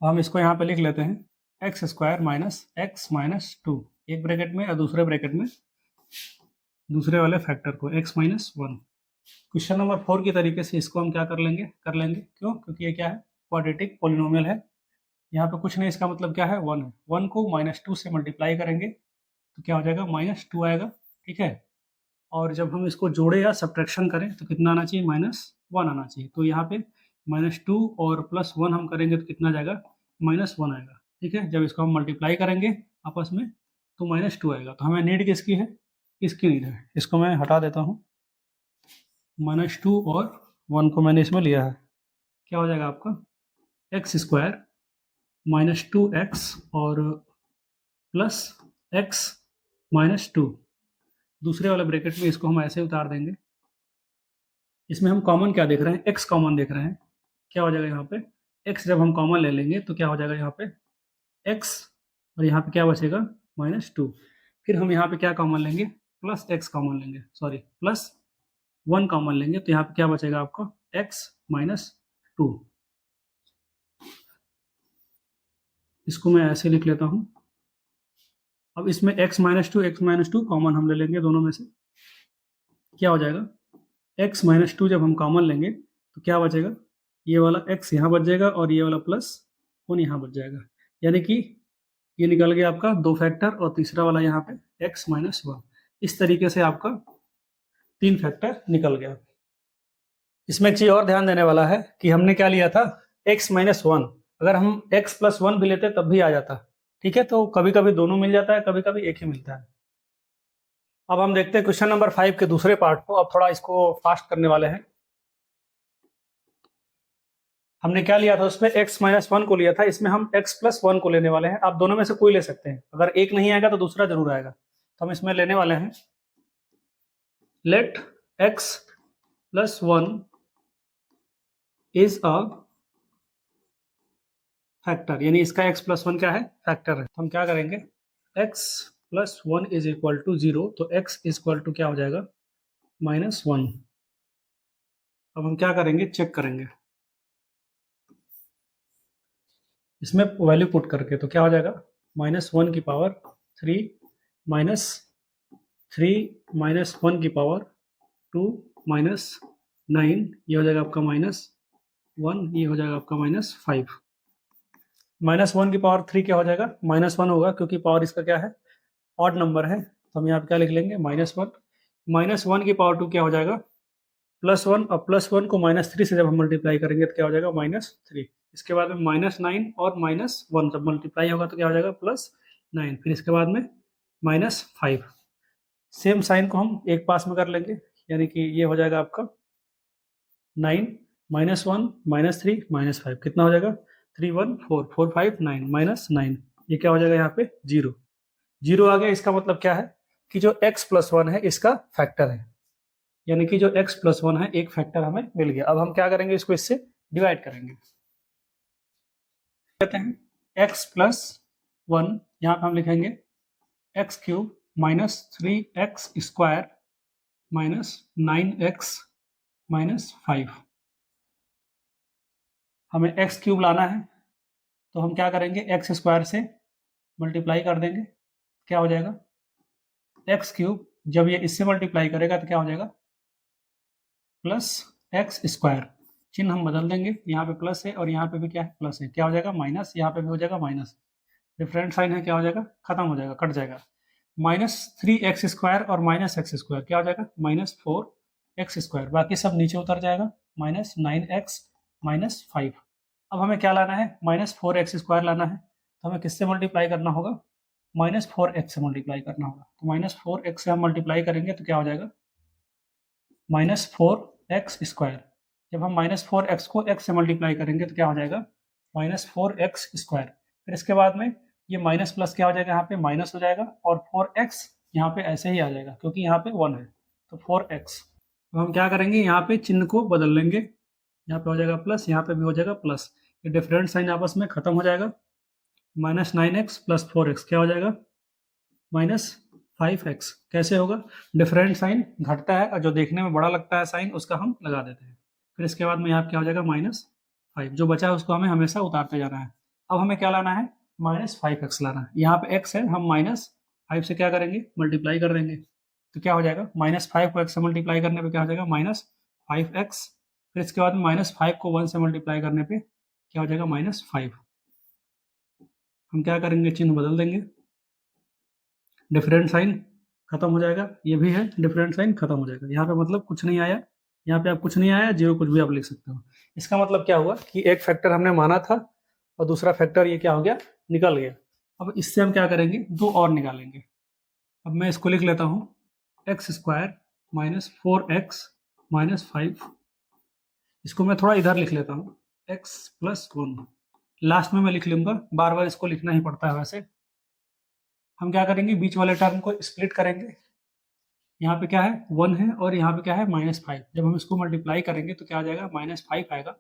हम इसको यहाँ पे लिख लेते हैं, x स्क्वायर -x - 2, एक ब्रैकेट में और दूसरे ब्रैकेट में दूसरे वाले फैक्टर को x - 1। क्वेश्चन नंबर 4 की तरीके से इसको हम क्या कर लेंगे, क्यों, क्योंकि ये क्या है, क्वाड्रेटिक पॉलिनोमियल है। यहाँ पे कुछ नहीं, इसका मतलब क्या है, 1 है। 1 को -2 से मल्टीप्लाई करेंगे तो क्या हो जाएगा, -2 आएगा, ठीक है। और जब हम इसको जोड़े या सब्ट्रैक्शन करें तो कितना आना चाहिए, -1 आना चाहिए। तो यहाँ पे -2 और +1 हम करेंगे तो कितना जाएगा, -1 आएगा, ठीक है। जब इसको हम मल्टीप्लाई करेंगे आपस में तो -2 आएगा। तो हमें नीड किसकी है, इसकी नीड है। इसको मैं हटा देता हूँ, -2 और 1 को मैंने इसमें लिया है। क्या हो जाएगा आपका, x स्क्वायर -2x और +x - 2। दूसरे वाले ब्रैकेट में इसको हम ऐसे उतार देंगे। इसमें हम कॉमन क्या देख रहे हैं, x कॉमन देख रहे हैं। क्या हो जाएगा यहाँ पे, x जब हम कॉमन ले लेंगे तो क्या हो जाएगा, यहाँ पे x और यहाँ पे क्या बचेगा, -2। फिर हम यहाँ पे क्या कॉमन लेंगे, +x कॉमन लेंगे, सॉरी +1 कॉमन लेंगे। तो यहाँ पे क्या बचेगा आपका, x - 2। इसको मैं ऐसे लिख लेता हूँ। अब इसमें x माइनस टू कॉमन हम ले लेंगे दोनों में से। क्या हो जाएगा, x माइनस टू जब हम कॉमन लेंगे तो क्या बचेगा, ये वाला x यहाँ बच जाएगा और ये वाला प्लस वन यहाँ बच जाएगा। यानी कि ये निकल गया आपका दो फैक्टर और तीसरा वाला यहाँ पे x माइनस वन। इस तरीके से आपका तीन फैक्टर निकल गया। इसमें एक चीज और ध्यान देने वाला है कि हमने क्या लिया था, x माइनस वन। अगर हम x प्लस वन भी लेते तब भी आ जाता। ठीक है, तो कभी कभी दोनों मिल जाता है, कभी कभी एक ही मिलता है। अब हम देखते हैं क्वेश्चन नंबर 5 के दूसरे पार्ट को। अब थोड़ा इसको फास्ट करने वाले हैं। हमने क्या लिया था उसमें, x माइनस वन को लिया था, इसमें हम x प्लस वन को लेने वाले हैं। आप दोनों में से कोई ले सकते हैं, अगर एक नहीं आएगा तो दूसरा जरूर आएगा। तो हम इसमें लेने वाले हैं let x plus one is a factor, यानी इसका x प्लस वन क्या है, फैक्टर है। तो हम क्या करेंगे, x plus one is equal to zero, तो x इज इक्वल टू क्या हो जाएगा, माइनस वन। अब हम क्या करेंगे, चेक करेंगे इसमें वैल्यू पुट करके। तो क्या हो जाएगा, माइनस वन की पावर थ्री माइनस वन की पावर टू माइनस नाइन, ये हो जाएगा आपका माइनस वन, ये हो जाएगा आपका माइनस फाइव। माइनस वन की पावर थ्री क्या हो जाएगा, माइनस वन होगा, क्योंकि पावर इसका क्या है, ऑड नंबर है। तो हम यहाँ पे क्या लिख लेंगे, माइनस वन। माइनस वन की पावर टू क्या हो जाएगा, प्लस वन। और प्लस वन को माइनस थ्री से जब हम मल्टीप्लाई करेंगे तो क्या हो जाएगा, माइनस थ्री। इसके बाद में माइनस नाइन और माइनस वन जब मल्टीप्लाई होगा तो क्या हो जाएगा, प्लस नाइन। फिर इसके बाद में माइनस फाइव। सेम साइन को हम एक पास में कर लेंगे, यानी कि ये हो जाएगा आपका nine minus one minus three minus five, कितना हो जाएगा, three one four, four five nine, minus nine. ये क्या हो जाएगा यहाँ पे, जीरो। जीरो आ गया। इसका मतलब क्या है कि जो x प्लस वन है इसका फैक्टर है, यानी कि जो x प्लस वन है एक फैक्टर हमें मिल गया। अब हम क्या करेंगे, इसको इससे डिवाइड करेंगे। कहते हैं x प्लस वन, यहाँ पे हम लिखेंगे x cube minus three x square minus nine x minus five. हमें एक्स क्यूब लाना है, तो हम क्या करेंगे, एक्स स्क्वायर से मल्टीप्लाई कर देंगे। क्या हो जाएगा, एक्स क्यूब जब ये इससे मल्टीप्लाई करेगा तो क्या हो जाएगा, प्लस एक्स स्क्वायर। चिन्ह हम बदल देंगे, यहाँ पे प्लस है और यहाँ पे भी क्या है, प्लस है। क्या हो जाएगा, माइनस, यहाँ पे भी हो जाएगा माइनस। डिफरेंट साइन है, क्या हो जाएगा, खत्म हो जाएगा, कट जाएगा। माइनस थ्री एक्स स्क्वायर और माइनस एक्स स्क्वायर क्या हो जाएगा, माइनस फोर एक्स स्क्वायर। बाकी सब नीचे उतर जाएगा, minus nine x minus five. अब हमें क्या लाना है, माइनस फोर एक्स स्क्वायर लाना है। तो हमें किससे मल्टीप्लाई करना होगा, माइनस फोर एक्स से मल्टीप्लाई करना होगा। तो माइनस फोर एक्स से हम मल्टीप्लाई करेंगे तो क्या हो जाएगा, माइनस फोर एक्स स्क्वायर। जब हम माइनस फोर एक्स को एक्स से मल्टीप्लाई करेंगे तो क्या हो जाएगा, माइनस फोर एक्स स्क्वायर। फिर इसके बाद में ये माइनस प्लस क्या हो जाएगा, यहाँ पे माइनस हो जाएगा और फोर एक्स यहाँ पे ऐसे ही आ जाएगा क्योंकि यहाँ पे वन है, तो फोर एक्स। तो हम क्या करेंगे, यहाँ पे चिन्ह को बदल लेंगे, यहाँ पे हो जाएगा प्लस, यहाँ पे भी हो जाएगा प्लस। ये डिफरेंट साइन आपस में खत्म हो जाएगा। Minus nine x plus four x क्या हो जाएगा, माइनस फाइव एक्स। कैसे होगा, डिफरेंट साइन घटता है और जो देखने में बड़ा लगता है साइन उसका हम लगा देते हैं। फिर इसके बाद में यहाँ क्या हो जाएगा, माइनस फाइव। जो बचा है उसको हमें हमेशा उतारते जाना है। अब हमें क्या लाना है, माइनस फाइव एक्स लाना है। यहाँ पे एक्स है, हम माइनस फाइव से क्या करेंगे, मल्टीप्लाई कर देंगे। तो क्या हो जाएगा, माइनस फाइव को एक्स से मल्टीप्लाई करने पे क्या हो जाएगा, माइनस फाइव एक्स। फिर इसके बाद माइनस फाइव को वन से मल्टीप्लाई करने पे क्या हो जाएगा, माइनस फाइव। हम क्या करेंगे, चिन्ह बदल देंगे, डिफरेंट साइन खत्म हो जाएगा। ये भी है, डिफरेंट साइन खत्म हो जाएगा। यहाँ पे मतलब कुछ नहीं आया, यहाँ पे आप कुछ नहीं आया, जीरो कुछ भी आप लिख सकते हो। इसका मतलब क्या हुआ कि एक फैक्टर हमने माना था और दूसरा फैक्टर ये क्या हो गया, निकल गया। अब इससे हम क्या करेंगे, दो और निकालेंगे। अब मैं इसको लिख लेता हूँ, x square minus four x minus five. इसको मैं थोड़ा इधर लिख लेता हूँ, एक्स प्लस वन। लास्ट में मैं लिख लूंगा, बार बार इसको लिखना ही पड़ता है वैसे। हम क्या करेंगे, बीच वाले टर्म को स्प्लिट करेंगे। यहाँ पे क्या है, वन है और यहाँ पे क्या है, माइनस फाइव। जब हम इसको मल्टीप्लाई करेंगे तो क्या आ जाएगा, माइनस फाइव आएगा।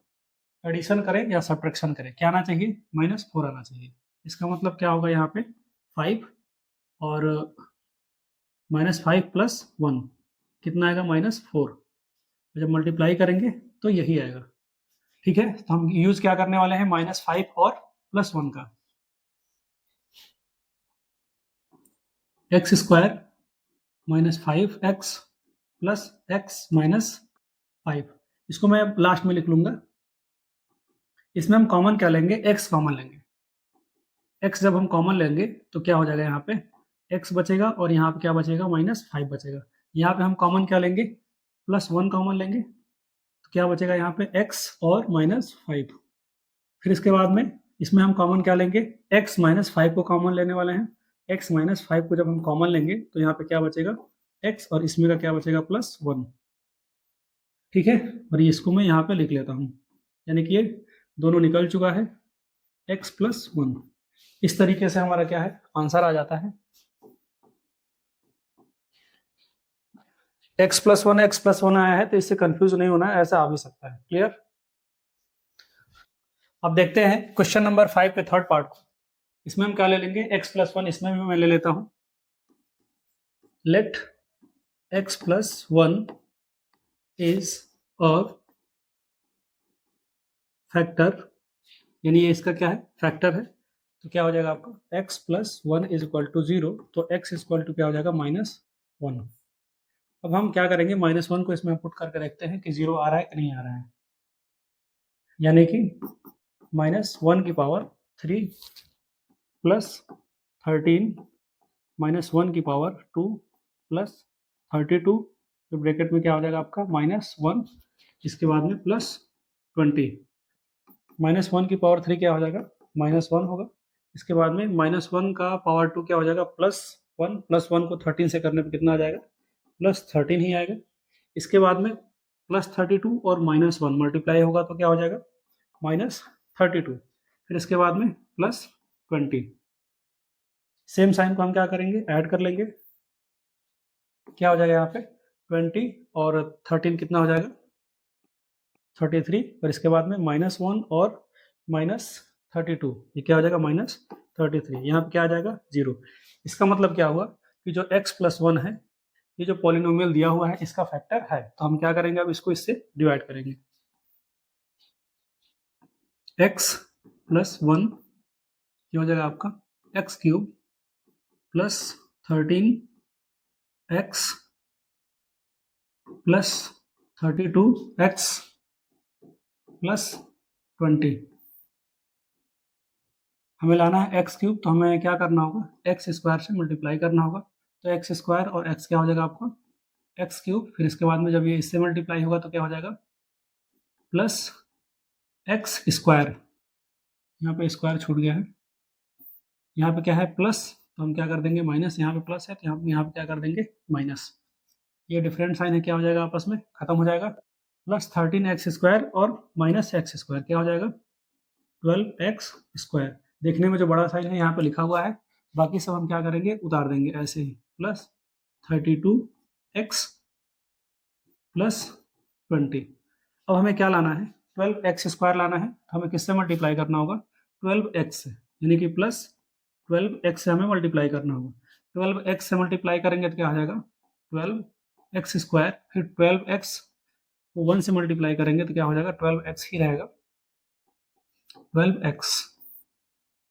एडिशन करें या सब्ट्रैक्शन करें, क्या आना चाहिए, माइनस फोर आना चाहिए। इसका मतलब क्या होगा, यहाँ पे फाइव और माइनस फाइव प्लस वन कितना आएगा, माइनस फोर। जब मल्टीप्लाई करेंगे तो यही आएगा। ठीक है, तो हम यूज क्या करने वाले हैं, माइनस फाइव और प्लस वन का। X square minus 5x plus x minus 5। इसको मैं लास्ट में लिख लूंगा। इसमें हम कॉमन क्या लेंगे, x कॉमन लेंगे। x जब हम कॉमन लेंगे तो क्या हो जाएगा, यहाँ पे x बचेगा और यहाँ पे क्या बचेगा, -5 बचेगा। यहाँ पे हम कॉमन क्या लेंगे, +1 कॉमन लेंगे तो क्या बचेगा यहाँ पे x और -5। फिर इसके बाद में इसमें हम कॉमन क्या लेंगे, x -5 को कॉमन लेने वाले हैं। x -5 को जब हम कॉमन लेंगे तो यहाँ पे क्या बचेगा, x और इसमें का क्या बचेगा, +1। ठीक है, और ये इसको मैं यहाँ पे लिख लेता हूँ, यानी कि ये दोनों निकल चुका है, x + 1। इस तरीके से हमारा क्या है, आंसर आ जाता है। x + 1 आया है तो इससे कंफ्यूज नहीं होना है, ऐसा आ भी सकता है। क्लियर। अब देखते हैं क्वेश्चन नंबर 5 के थर्ड पार्ट को। इसमें हम क्या ले लेंगे, x + 1। इसमें भी मैं ले लेता हूं, let x + 1 is a factor, यानी ये इसका क्या है, फैक्टर है। तो क्या हो जाएगा आपका, x + 1 = 0, तो x = क्या हो जाएगा, -1। अब हम क्या करेंगे, -1 को इसमें पुट करके देखते हैं कि 0 आ रहा है कि नहीं आ रहा है। यानी कि -1⁻³ + 13 -1⁻² + 32, तो ब्रैकेट में क्या हो जाएगा आपका, -1, इसके बाद में +20। -1⁻³ क्या हो जाएगा, -1 होगा। इसके बाद में -1 का पावर 2 क्या हो जाएगा, +1। +1 को 13 से करने पर कितना आ जाएगा, +13 ही आएगा। इसके बाद में +32 और -1 मल्टीप्लाई होगा तो क्या हो जाएगा, -32। फिर इसके बाद में +20। सेम साइन को हम क्या करेंगे, ऐड कर लेंगे। क्या हो जाएगा यहाँ पे, 20 और 13 कितना हो जाएगा, 33। और इसके बाद में -1 और -32, ये क्या हो जाएगा, -33। यहाँ पे क्या आ जाएगा, 0। इसका मतलब क्या हुआ कि जो x + 1 है, ये जो पॉलिनोमियल दिया हुआ है इसका फैक्टर है। तो हम क्या करेंगे, अब इसको इससे डिवाइड करेंगे। x + 1 ये हो जाएगा आपका x³ + 13x + 32x + 20। हमें लाना है x³, तो हमें क्या करना होगा, x² से मल्टीप्लाई करना होगा। तो x² और x क्या हो जाएगा आपका, x³। फिर इसके बाद में जब ये इससे मल्टीप्लाई होगा तो क्या हो जाएगा, +x²। यहाँ पे स्क्वायर छूट गया है, यहाँ पे क्या है, प्लस, तो हम क्या कर देंगे, माइनस। यहाँ पे प्लस है तो यहाँ पे क्या कर देंगे, माइनस। ये डिफरेंट साइन है, क्या हो जाएगा, आपस में खत्म हो जाएगा। +13x² और -x² क्या हो जाएगा, 12x²। देखने में जो बड़ा साइन है यहाँ पे लिखा हुआ है, बाकी सब हम क्या करेंगे, उतार देंगे ऐसे ही। +32x + 20। अब हमें क्या लाना है, 12x² लाना है। तो हमें किससे मल्टीप्लाई करना होगा, 12x से, यानी कि +12x से हमें मल्टीप्लाई करना होगा। 12x से मल्टीप्लाई करेंगे तो क्या हो जाएगा, 12x²। फिर 12x को 1 से मल्टीप्लाई करेंगे तो क्या हो जाएगा, 12x ही रहेगा, 12x।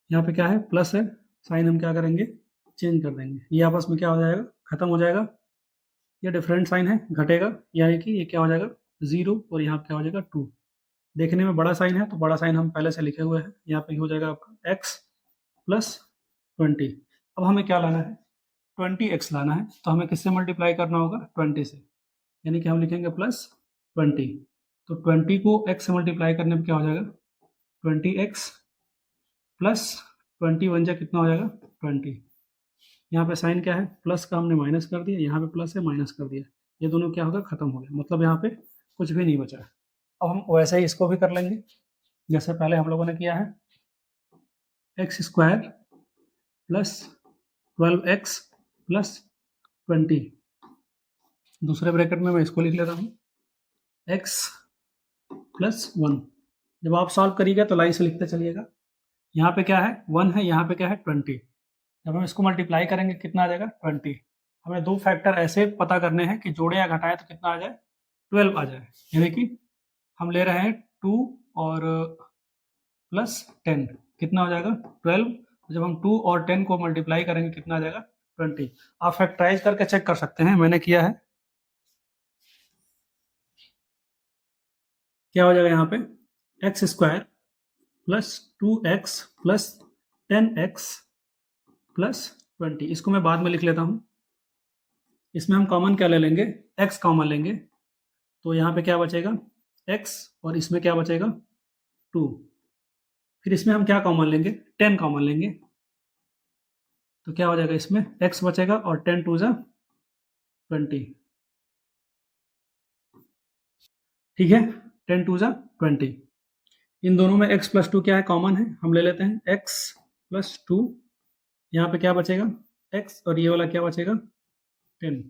यहाँ पे क्या है, प्लस है, साइन हम क्या करेंगे, चेंज कर देंगे। ये आपस में क्या हो जाएगा, खत्म हो जाएगा। ये डिफरेंट साइन है, घटेगा, यानी कि ये क्या हो जाएगा, 0 और यहाँ पे क्या हो जाएगा, 2। देखने में बड़ा साइन है तो बड़ा साइन हम पहले से लिखे हुए हैं। यहाँ पे हो जाएगा आपका x + 20। अब हमें क्या लाना है, 20x लाना है। तो हमें किससे मल्टीप्लाई करना होगा, 20 से, यानी कि हम लिखेंगे +20। तो 20 को x से मल्टीप्लाई करने पर क्या हो जाएगा, 20x + 20 कितना हो जाएगा, 20। यहाँ पे साइन क्या है, प्लस का हमने माइनस कर दिया, यहाँ पे प्लस है माइनस कर दिया, ये दोनों क्या होगा, खत्म हो गया। मतलब यहाँ पे कुछ भी नहीं बचा। अब हम वैसे ही इसको भी कर लेंगे जैसे पहले हम लोगों ने किया है, x² + 12x + 20। दूसरे ब्रैकेट में मैं इसको लिख लेता हूँ, x + 1। जब आप सॉल्व करिएगा तो लाइन से लिखते चलिएगा। यहाँ पे क्या है, 1 है, यहाँ पे क्या है, 20। जब हम इसको मल्टीप्लाई करेंगे कितना आ जाएगा, 20। हमें दो फैक्टर ऐसे पता करने हैं कि जोड़े या घटाएं तो कितना आ जाए, 12 आ जाए। यानी कि हम ले रहे हैं 2 और +10, कितना हो जाएगा, 12। जब हम 2 और 10 को मल्टीप्लाई करेंगे कितना आ जाएगा, 20। आप फैक्टराइज करके चेक कर सकते हैं, मैंने किया है। क्या हो जाएगा यहाँ पे, x square plus 2x plus 10x plus 20। इसको मैं बाद में लिख लेता हूँ। इसमें हम कॉमन क्या ले लेंगे, x कॉमन लेंगे, तो यहाँ पे क्या बचेगा x, और इसमें क्या बचेगा 2। फिर इसमें हम क्या कॉमन लेंगे, 10 कॉमन लेंगे, तो क्या हो जाएगा, इसमें x बचेगा और 10 2 जा 20। ठीक है, 10 2 जा 20। इन दोनों में x प्लस 2 क्या है, कॉमन है, हम ले लेते हैं x प्लस 2। यहाँ पे क्या बचेगा x, और ये वाला क्या बचेगा 10।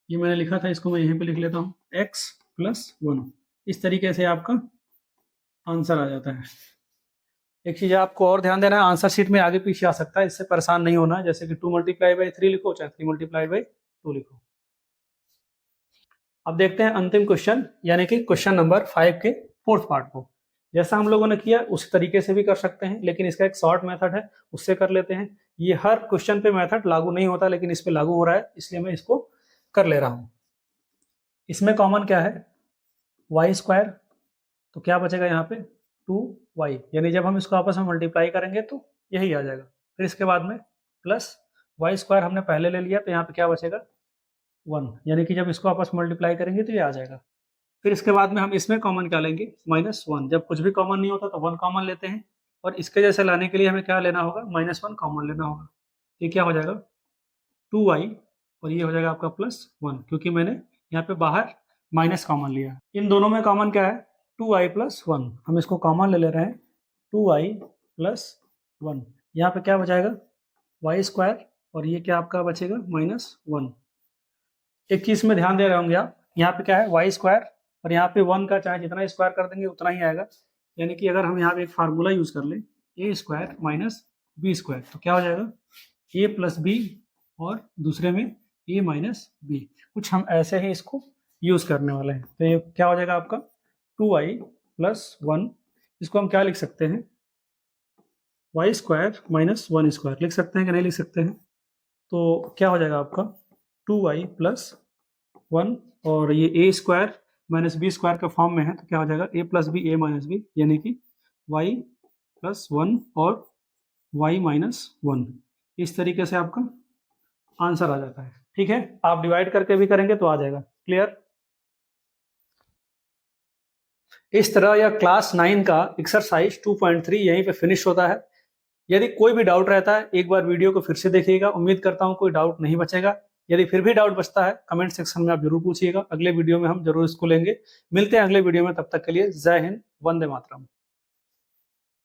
ये मैंने लिखा था, इसको मैं यहीं पे लिख लेता हूँ, x प्लस 1। इस तरीके से आपका आंसर आ जाता है। एक चीज़ आपको और ध्यान देना है, आंसर शीट में आगे पीछे आ सकता है, इससे परेशान नहीं होना है। जैसे कि 2 मल्टीप्लाई बाई 3 लिखो, चाहे 3 मल्टीप्लाई बाई 2 लिखो। अब देखते हैं अंतिम क्वेश्चन, यानी कि क्वेश्चन नंबर 5 के फोर्थ पार्ट को। जैसा हम लोगों ने किया उसी तरीके से भी कर सकते हैं, लेकिन इसका एक शॉर्ट मेथड है, उससे कर लेते हैं। ये हर क्वेश्चन पे मेथड लागू नहीं होता, लेकिन इस पे लागू हो रहा है, इसलिए मैं इसको कर ले रहा हूँ। इसमें कॉमन क्या है, वाई स्क्वायर, तो क्या बचेगा यहाँ पे 2y, यानी जब हम इसको आपस में मल्टीप्लाई करेंगे तो यही आ जाएगा। फिर इसके बाद में प्लस वाई स्क्वायर हमने पहले ले लिया, तो यहाँ पे क्या बचेगा 1, यानी कि जब इसको आपस में मल्टीप्लाई करेंगे तो ये आ जाएगा। फिर इसके बाद में हम इसमें कॉमन क्या लेंगे, -1। जब कुछ भी कॉमन नहीं होता तो 1 कॉमन लेते हैं, और इसके जैसे लाने के लिए हमें क्या लेना होगा, -1 कॉमन लेना होगा। ये क्या हो जाएगा 2y, और ये हो जाएगा आपका +1, क्योंकि मैंने यहाँ पे बाहर माइनस कॉमन लिया। इन दोनों में कॉमन क्या है 2y + 1, हम इसको कॉमन ले रहे हैं, 2y + 1। यहाँ पे क्या बचाएगा वाई स्क्वायर, और ये क्या आपका बचेगा -1। एक चीज़ में ध्यान दे रहे होंगे आप, यहाँ पे क्या है वाई स्क्वायर, और यहाँ पे 1 का चाहे जितना स्क्वायर कर देंगे उतना ही आएगा। यानी कि अगर हम यहाँ पे एक फार्मूला यूज कर लें, a square minus B square, तो क्या हो जाएगा a + b, और दूसरे में a माइनस बी। कुछ हम ऐसे ही इसको यूज करने वाले हैं। तो ये क्या हो जाएगा आपका 2y + 1। इसको हम क्या लिख सकते हैं, वाई स्क्वायर माइनस 1 स्क्वायर लिख सकते हैं कि नहीं लिख सकते हैं। तो क्या हो जाएगा आपका 2y + 1, और ये a square minus B square के फॉर्म में है, तो क्या हो जाएगा a + b a minus B, यानी कि y + 1 और y - 1। इस तरीके से आपका आंसर आ जाता है। ठीक है, आप डिवाइड करके भी करेंगे तो आ जाएगा। क्लियर। इस तरह यह क्लास 9 का एक्सरसाइज 2.3 यहीं पे फिनिश होता है। यदि कोई भी डाउट रहता है, एक बार वीडियो को फिर से देखिएगा, उम्मीद करता हूँ कोई डाउट नहीं बचेगा। यदि फिर भी डाउट बचता है, कमेंट सेक्शन में आप जरूर पूछिएगा, अगले वीडियो में हम जरूर इसको लेंगे। मिलते हैं अगले वीडियो में, तब तक के लिए जय हिंद, वंदे मातरम।